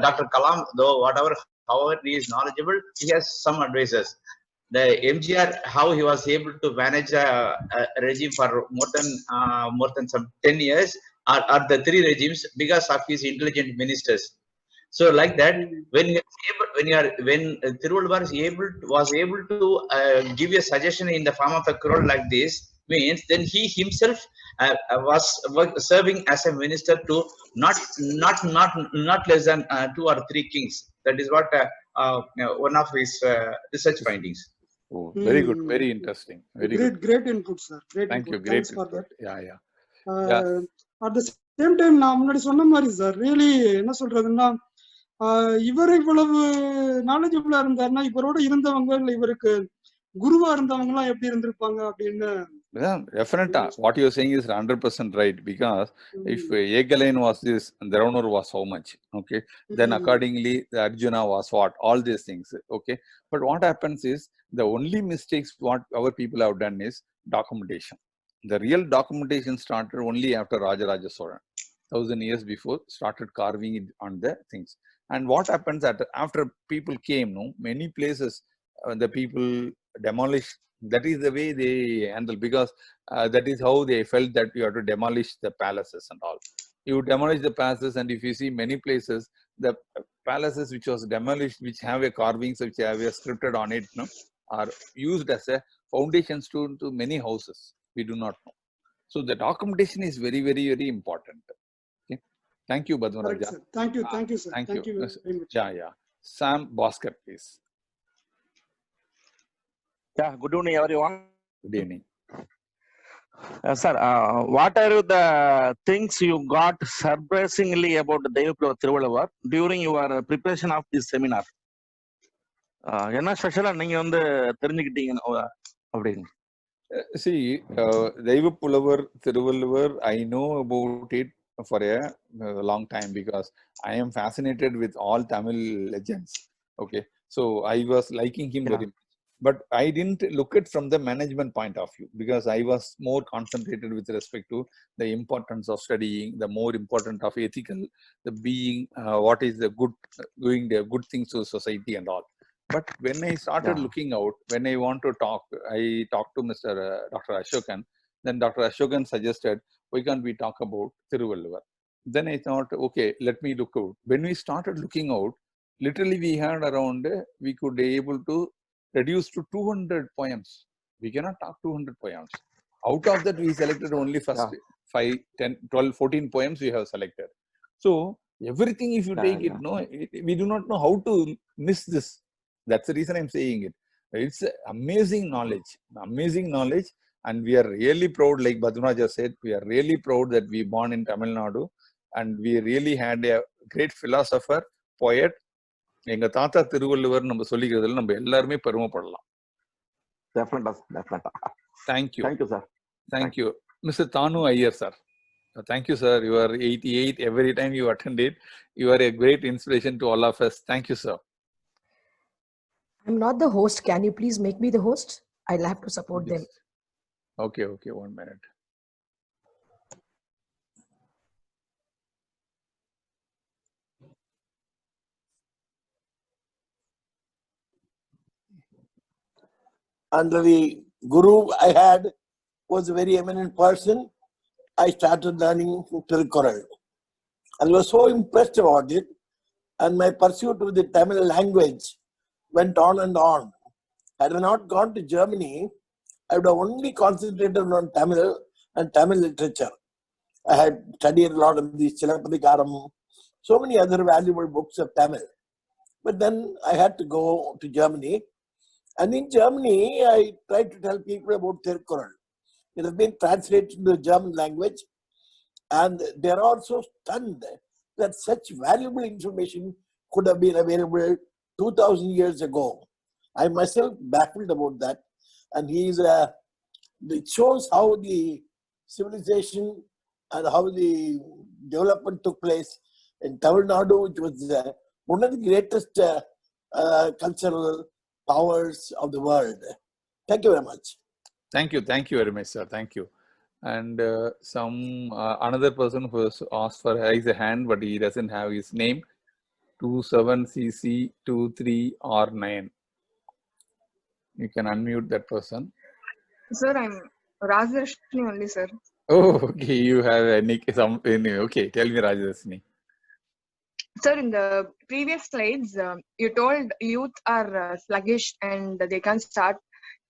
Speaker 3: Dr. Kalam, though whatever, however he is knowledgeable, he has some advisors. The MGR, how he was able to manage a regime for more than some 10 years, are the three regimes because of his intelligent ministers. So like that, when Thiruvalluvar was able to give a suggestion in the form of a scroll like this, means then he himself was serving as a minister to not less than 2 or 3 kings. That is what one of his research findings.
Speaker 1: Oh, very good, very interesting, very good.
Speaker 4: Great input, sir. Great
Speaker 1: Thank you,
Speaker 4: input.
Speaker 1: great
Speaker 4: Thanks for
Speaker 1: input.
Speaker 4: that.
Speaker 1: Yeah.
Speaker 4: At the same time, நான் முன்னாடி சொன்ன மாதிரி sir, really என்ன சொல்றதுன்னா, இவர் இவ்வளவு நாலேஜபிளா இருந்தாருன்னா இவரோட இருந்தவங்க இல்ல இவருக்கு குருவா இருந்தவங்க எல்லாம் எப்படி இருந்திருப்பாங்க அப்படின்னு.
Speaker 1: Yeah, definitely. What you're saying is 100% right, because if Ekalayan was this and Dravanur was how much, okay, then accordingly the Arjuna was what, all these things, okay. But what happens is the only mistakes what our people have done is documentation. The real documentation started only after Rajaraja Solan, 1000 years before, started carving it on the things. And what happens after people came, no, many places the people demolished. That is the way they handle, because that is how they felt that you have to demolish the palaces and all. You demolish the palaces, and if you see many places, the palaces which was demolished, which have a carvings, which have a scripted on it, no, are used as a foundation stone to many houses. We do not know. So the documentation is very, very, very important. Okay. Thank you, Padmaraja.
Speaker 4: Thank you, sir.
Speaker 1: Thank you
Speaker 4: very much.
Speaker 1: Yeah. Sam Bhaskar, please.
Speaker 5: Yeah, good evening, everyone.
Speaker 1: Good evening.
Speaker 5: Sir, what are the things you got surprisingly about the Devapullavar Thiruvalluvar during your preparation of this seminar? என்ன ஸ்பெஷலா நீங்க வந்து தெரிஞ்சுக்கிட்டீங்க அப்படின்னு?
Speaker 1: See, Devapullavar Thiruvalluvar, I know about it for a long time because I am fascinated with all Tamil legends. Okay, so I was liking him very much. But I didn't look at from the management point of view, because I was more concentrated with respect to the importance of studying, the more important of ethical, the being, what is the good, doing the good things to society and all. But when I started looking out, when I want to talk, I talked to Dr. Ashokan. Then Dr. Ashokan suggested, why can't we talk about Thiruvalluvar? Then I thought, okay, let me look out. When we started looking out, literally we had around, we could be able to reduced to 200 poems. We cannot talk 200 poems. Out of that, we selected only first 5, 10, 12, 14 poems we have selected. So everything, if you take it, no, we do not know how to miss this. That's the reason I'm saying it. It's amazing knowledge, and we are really proud, like Padmaraja said, we are really proud that we born in Tamil Nadu, and we really had a great philosopher, poet. எங்க தாத்தா திருவள்ளுவர் நம்ம சொல்லிக்கிறதுல நம்ம எல்லாருமே பெருமைப்படலாம். Thank you, sir. Thank you, Mr. Tanu Iyer, sir. Thank you, sir. You are 88 every time you attend it. You are a great inspiration to all of us. Thank you, sir.
Speaker 6: I'm not the host. Can you please make me the host? I'll have to support them.
Speaker 1: Okay, 1 minute.
Speaker 7: Under the guru I had was a very eminent person. I started learning Tirukkural and was so impressed about it, and my pursuit with the Tamil language went on and on. Had I not gone to Germany, I would have only concentrated on Tamil and Tamil literature. I had studied a lot of the Silappatikaram, so many other valuable books of Tamil. But then I had to go to Germany. And in Germany, I tried to tell people about Tirukkural. It has been translated into the German language, and they are also stunned that such valuable information could have been available 2000 years ago. I myself baffled about that, and it shows how the civilization and how the development took place in Tamil Nadu, which was one of the greatest cultural powers of the world. Thank you very much.
Speaker 1: Thank you very much, sir. Thank you. and some another person who has asked for raise a hand, but he doesn't have his name. 27CC23R9. You can unmute that person.
Speaker 8: Sir, I'm Rajashni only, sir.
Speaker 1: Oh, okay. You have any some anyway. Okay, tell me, Rajasni.
Speaker 8: Sir, in the previous slides, you told youth are sluggish and they can't start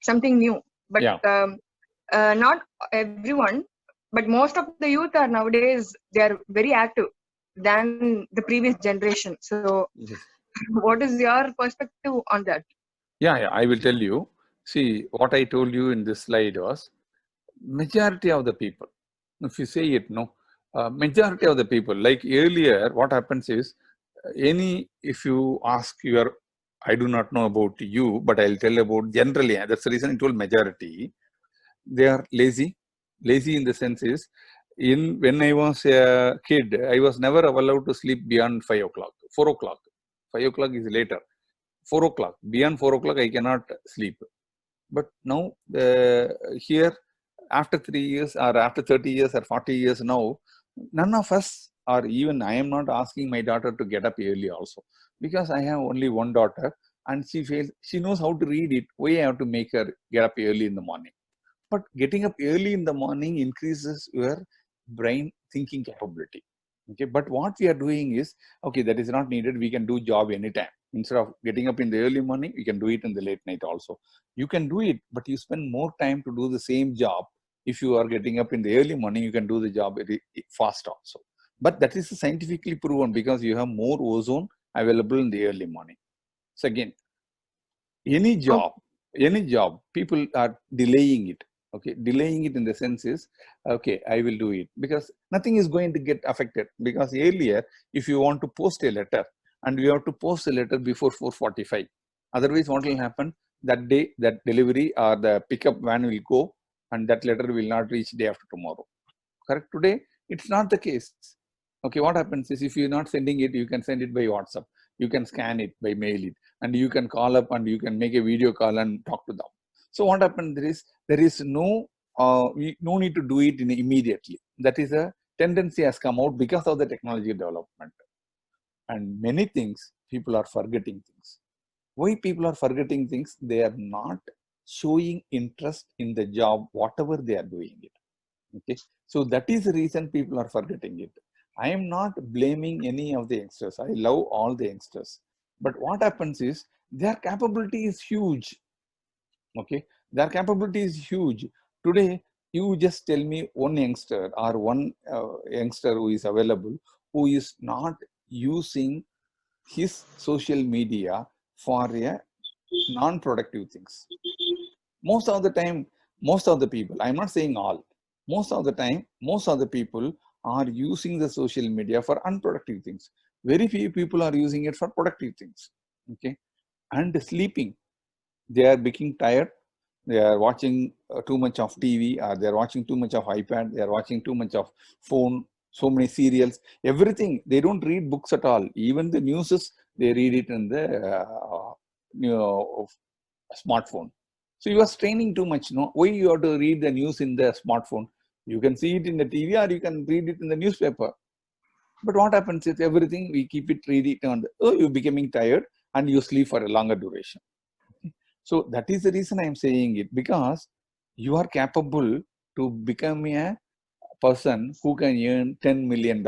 Speaker 8: something new. But
Speaker 1: Yeah.
Speaker 8: Not everyone, but most of the youth are nowadays, they are very active than the previous generation. So
Speaker 1: Yes.
Speaker 8: what is your perspective on that?
Speaker 1: Yeah, I will tell you. See, what I told you in this slide was majority of the people. If you say it, no, majority of the people. Like earlier, what happens is, if you ask your, I do not know about you, but I'll tell about generally. That's the reason I told majority. They are lazy. Lazy in the sense is, when I was a kid, I was never allowed to sleep beyond 5 o'clock, 4 o'clock. 5 o'clock is later. 4 o'clock. Beyond 4 o'clock, I cannot sleep. But now, here, after 3 years or after 30 years or 40 years now, none of us, or even I am not asking my daughter to get up early also, because I have only one daughter and she knows how to read it. Why I have to make her get up early in the morning? But getting up early in the morning increases your brain thinking capability. Okay, but what we are doing is, okay, that is not needed. We can do job anytime. Instead of getting up in the early morning, we can do it in the late night also. You can do it, but you spend more time to do the same job. If you are getting up in the early morning, you can do the job very fast also. But that is scientifically proven, because you have more ozone available in the early morning. So again, any job, people are delaying it. Okay, delaying it in the sense is, okay, I will do it because nothing is going to get affected. Because earlier, if you want to post a letter, and you have to post a letter before 4:45, otherwise what will happen? That day, that delivery or the pickup van will go, and that letter will not reach day after tomorrow. Correct? Today, it's not the case. Okay, what happens is, if you're not sending it, you can send it by WhatsApp, you can scan it by mail it, and you can call up and you can make a video call and talk to them. So what happens, there is no no need to do it immediately. That is a tendency has come out because of the technology development. And many things, people are forgetting things. Why people are forgetting things? They are not showing interest in the job, whatever they are doing it. Okay, so that is the reason people are forgetting it. I am not blaming any of the youngsters. I love all the youngsters. But what happens is, their capability is huge. Okay, their capability is huge. Today, you just tell me one youngster or one youngster who is available, who is not using his social media for a non-productive things. Most of the time, most of the people, I'm not saying all, most of the time, most of the people are using the social media for unproductive things. Very few people are using it for productive things. Okay, and sleeping, they are becoming tired. They are watching too much of TV, or they are watching too much of iPad, they are watching too much of phone, so many serials, everything. They don't read books at all. Even the news, they read it in the smartphone. So you are straining too much. No, why you have to read the news in the smartphone? You can see it in the TV, or you can read it in the newspaper. But what happens is, everything we keep it, read it on the, you're becoming tired and you sleep for a longer duration. So that is the reason I am saying it, because you are capable to become a person who can earn $10 million,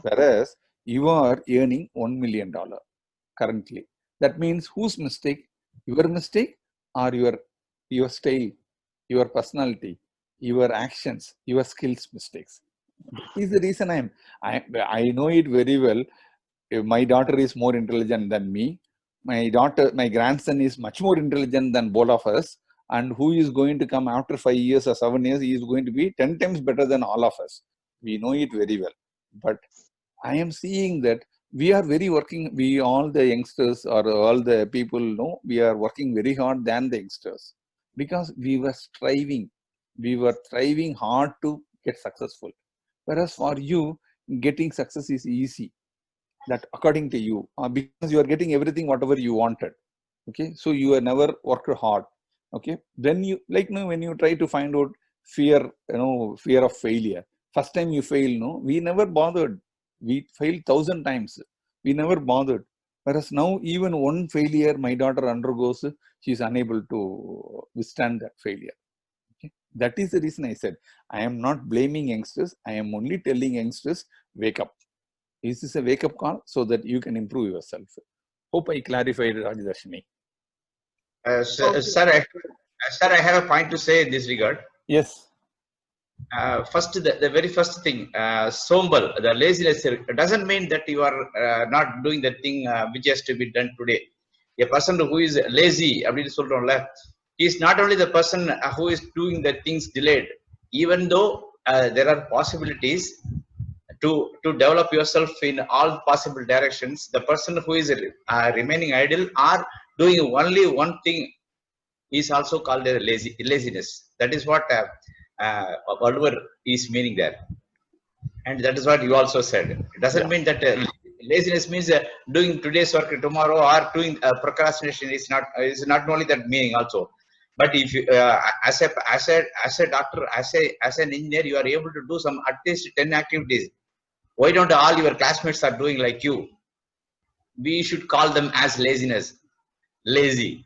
Speaker 1: whereas you are earning $1 million currently. That means whose mistake? Your mistake, or your style, your personality, your actions, your skills mistakes? That is the reason I know it very well. My daughter is more intelligent than me. My grandson is much more intelligent than both of us. And who is going to come after 5 years or 7 years? He is going to be 10 times better than all of us. We know it very well. But I am seeing that we are we all the youngsters, or all the people, know we are working very hard than the youngsters, because we were striving hard to get successful. Whereas for you, getting success is easy. That according to you, because you are getting everything whatever you wanted. Okay, so you have never worked hard. Okay, when you, like, when you try to find out fear, fear of failure. First time you fail, no, we never bothered. We failed 1,000 times. We never bothered. Whereas now, even one failure my daughter undergoes, she is unable to withstand that failure. Okay? That is the reason I said, I am not blaming youngsters. I am only telling youngsters, wake up. This is a wake-up call so that you can improve yourself. Hope I clarified, Rajadarshini.
Speaker 3: Sir, I have a point to say in this regard.
Speaker 1: Yes.
Speaker 3: First, the very first thing, sombal, the laziness, doesn't mean that you are not doing the thing which has to be done today. A person who is lazy, he is not only the person who is doing the things delayed, even though there are possibilities to develop yourself in all possible directions. The person who is remaining idle or doing only one thing is also called a laziness. That is what Oliver is meaning there, and that is what you also said. It doesn't mean that laziness means doing today's work tomorrow, or doing procrastination is not only that meaning also. But if you, as a doctor, as an engineer, you are able to do some at least 10 activities. Why don't all your classmates are doing like you? We should call them as laziness, lazy.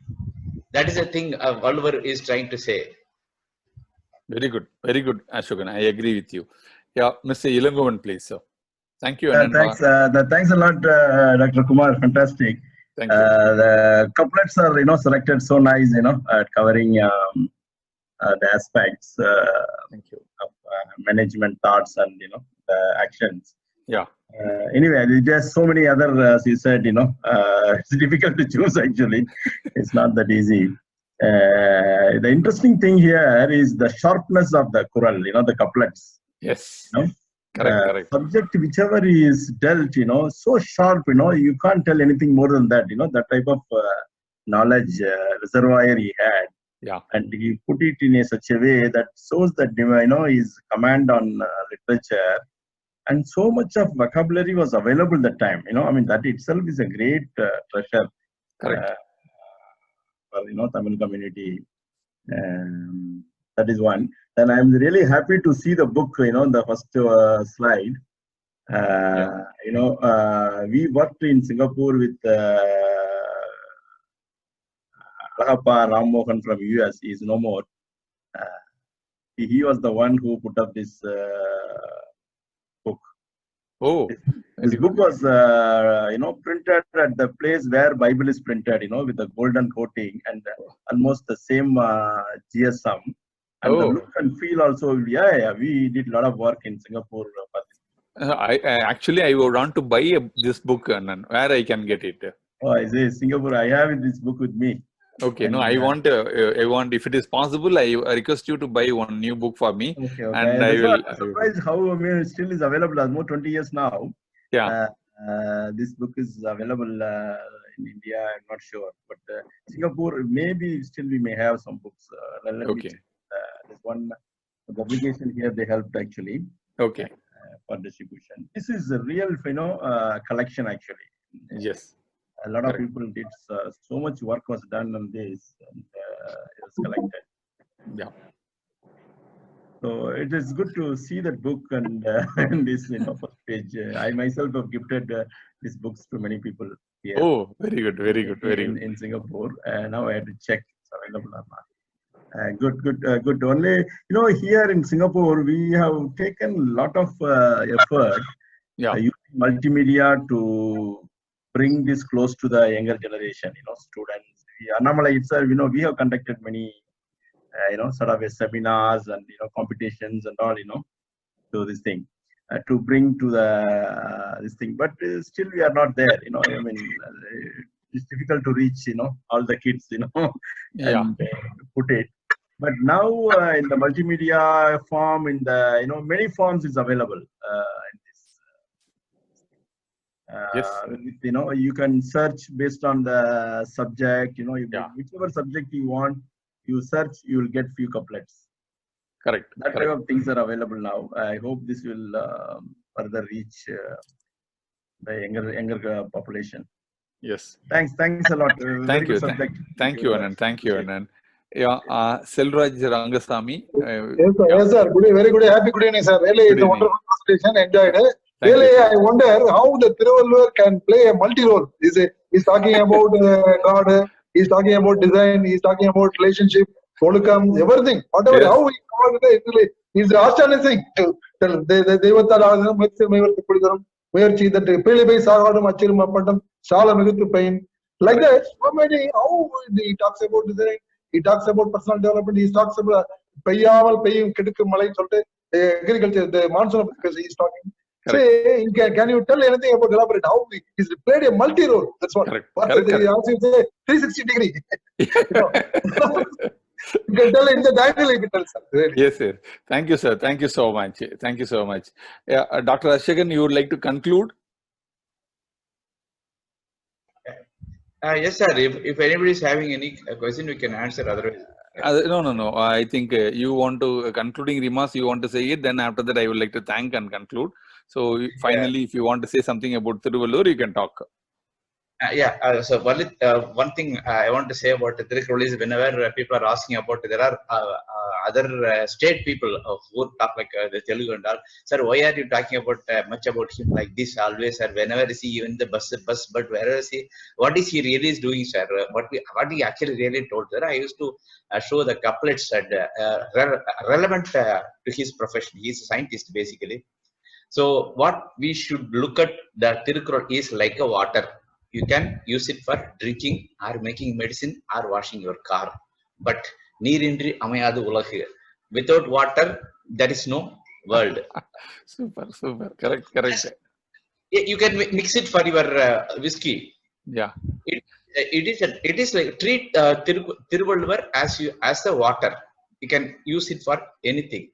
Speaker 3: That is the thing Oliver is trying to say.
Speaker 1: Very good, Ashokan. I agree with you. Yeah, Mr. Ilangovan, please, sir. Thank you.
Speaker 9: Thanks a lot, Dr. Kumar. Fantastic.
Speaker 1: Thank you.
Speaker 9: The couplets are, selected so nice, at covering the aspects
Speaker 1: Thank you.
Speaker 9: of management thoughts and, the actions.
Speaker 1: Yeah.
Speaker 9: Anyway, there's so many other, as you said, it's difficult to choose actually. It's not that easy. The interesting thing here is the sharpness of the Quran, the couplets.
Speaker 1: Yes. Correct.
Speaker 9: Subject, whichever is dealt, so sharp, you can't tell anything more than that, that type of knowledge reservoir he had.
Speaker 1: Yeah.
Speaker 9: And he put it in such a way that shows that, his command on literature. And so much of vocabulary was available that time. That itself is a great treasure.
Speaker 1: Correct.
Speaker 9: For Tamil community. That is one. Then I'm really happy to see the book. The first slide. We worked in Singapore with Alhappa Ram Mohan from US. He is no more. He was the one who put up this book.
Speaker 1: Oh,
Speaker 9: this book was printed at the place where Bible is printed, with the golden coating and almost the same GSM. And the look and feel also. We did a lot of work in Singapore.
Speaker 1: I would want to buy this book, and where I can get it.
Speaker 9: Oh, I say Singapore. I have this book with me.
Speaker 1: Okay, and, no, I want. If it is possible, I request you to buy one new book for me.
Speaker 9: Okay.
Speaker 1: And I will.
Speaker 9: I'm surprised how it still is available. Almost 20 years now.
Speaker 1: Yeah.
Speaker 9: This book is available in India. I'm not sure, but Singapore maybe still we may have some books.
Speaker 1: Okay.
Speaker 9: There's one publication here. They helped actually.
Speaker 1: Okay.
Speaker 9: For distribution. This is a real, collection actually.
Speaker 1: Yes.
Speaker 9: A lot of people did so much work was done on this, and it was collected.
Speaker 1: Yeah.
Speaker 9: So it is good to see that book and this, first page. I myself have gifted these books to many people here.
Speaker 1: Oh, very good.
Speaker 9: In Singapore. Now I had to check it's available or not. Good. Only, here in Singapore, we have taken a lot of effort using multimedia to bring this close to the younger generation, students. Annamalai itself, we have conducted many, sort of seminars and, competitions and all, to this thing, to bring to this thing. But still we are not there, it's difficult to reach, all the kids, and put it. But now in the multimedia form, in the, many forms is available in this.
Speaker 1: Yes.
Speaker 9: You can search based on the subject, whichever subject you want, you search, you will get few couplets.
Speaker 1: Correct.
Speaker 9: That type of things are available now. I hope this will further reach the younger population.
Speaker 1: Yes.
Speaker 9: Thanks a lot.
Speaker 1: Thank you, Anand. Thank you, Anand. Yeah, Selvaraj Rangasamy.
Speaker 10: Yes, sir.
Speaker 1: Yeah,
Speaker 10: Yes, sir. Good, very good. Happy good evening, sir. Really,
Speaker 1: good
Speaker 10: it's a
Speaker 1: evening.
Speaker 10: wonderful presentation. Enjoyed it.
Speaker 1: Thank
Speaker 10: Really,
Speaker 1: you, sir.
Speaker 10: I wonder how the Tiruvallur can play a multi-role. He's talking about God. He's talking about design. He's talking about relationship, Kolukam, everything. Whatever,
Speaker 1: Yes.
Speaker 10: how he covered it, it's astonishing. Devathal முயற்சி that பேலிபை சாகாடும் அச்சிரும் அப்பட்டம் சால மிகுத்து pain. Like that, so many, how he talks about design, he talks about personal development, he talks about பெய்யாமல் பெய்யும் கெடுக்கும் மழை சொல்லிட்டு agriculture, the monsoon because he is talking. Say, can you tell anything about elaborate how he's played a multi-role? That's what.
Speaker 1: Correct.
Speaker 10: What
Speaker 1: Correct.
Speaker 10: he also say 360 degree. You know. You can tell in the diagonal you can tell, sir. Really.
Speaker 1: Yes, sir. Thank you, sir. Thank you so much. Thank you so much. Yeah, Dr. Ashokan, you would like to conclude?
Speaker 3: Yes, sir. If anybody is having any question, we can answer. Otherwise,
Speaker 1: No. I think you want to concluding remarks. You want to say it. Then after that, I would like to thank and conclude. So finally, if you want to say something about Tiruvallur, you can talk.
Speaker 3: So one thing I want to say about Tirukkural is whenever people are asking about, there are other state people who talk like the Telugu and all. Sir, why are you talking about much about him like this always? Or whenever is he even the bus, but wherever is he, what is he really is doing, sir? What he actually really told, sir? I used to show the couplets relevant to his profession. He is a scientist basically. So what we should look at the Tirukkural is like a water. You can use it for drinking or making medicine or washing your car. But neerindri amayadu ulaghu. Without water, there is no world.
Speaker 1: Super. Correct.
Speaker 3: You can mix it for your whiskey.
Speaker 1: Yeah.
Speaker 3: It is like treat Tiruvallur as the water. You can use it for anything.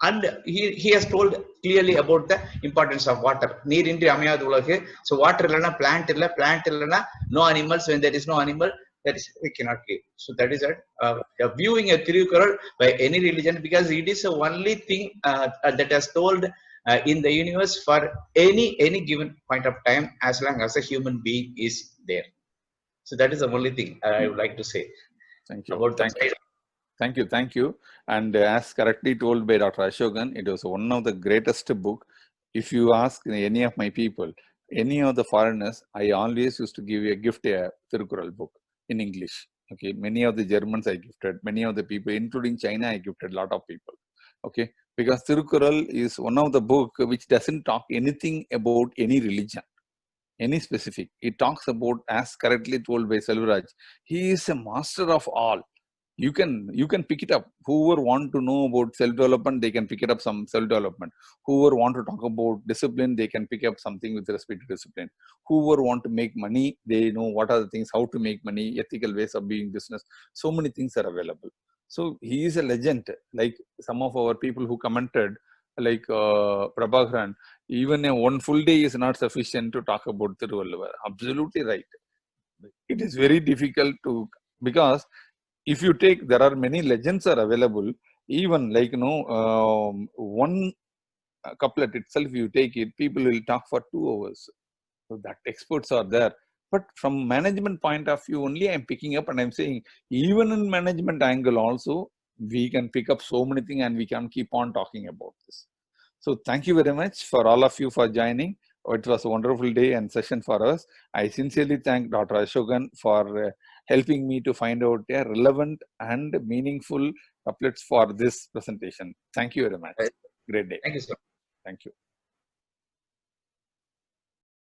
Speaker 3: And he has told clearly about the importance of water. Neer indri amayadu ulaghu. So water illana plant illana no animals. When there is no animal, that is we cannot live. So that is it. Viewing a Tirukkural by any religion, because it is the only thing that has told in the universe for any given point of time, as long as a human being is there. So that is the only thing I would like to say.
Speaker 1: Thank you.
Speaker 3: About
Speaker 1: Thank you. And as correctly told by Dr. Ashokan, it was one of the greatest book. If you ask any of my people, any of the foreigners, I always used to give a gift a Tirukkural book in English. Okay, many of the Germans I gifted, many of the people, including China, I gifted a lot of people. Okay, because Tirukkural is one of the book which doesn't talk anything about any religion, any specific. It talks about, as correctly told by Selvaraj, he is a master of all. You can pick it up. Whoever want to know about self-development, they can pick it up some self-development. Whoever want to talk about discipline, they can pick up something with respect to discipline. Whoever want to make money, they know what are the things, how to make money, ethical ways of doing business. So many things are available. So he is a legend. Like some of our people who commented, like Prabhakaran, even one full day is not sufficient to talk about Tiruvallur. Absolutely right. It is very difficult to, because if you take, there are many legends are available. Even like one couplet itself, you take it, people will talk for 2 hours. So that experts are there. But from management point of view only, I'm picking up and I'm saying, even in management angle also, we can pick up so many things and we can keep on talking about this. So thank you very much for all of you for joining. It was a wonderful day and session for us. I sincerely thank Dr. Ashokan for helping me to find out a relevant and meaningful couplets for this presentation. Thank you very much. Great day.
Speaker 3: Thank you, sir.
Speaker 1: Thank you.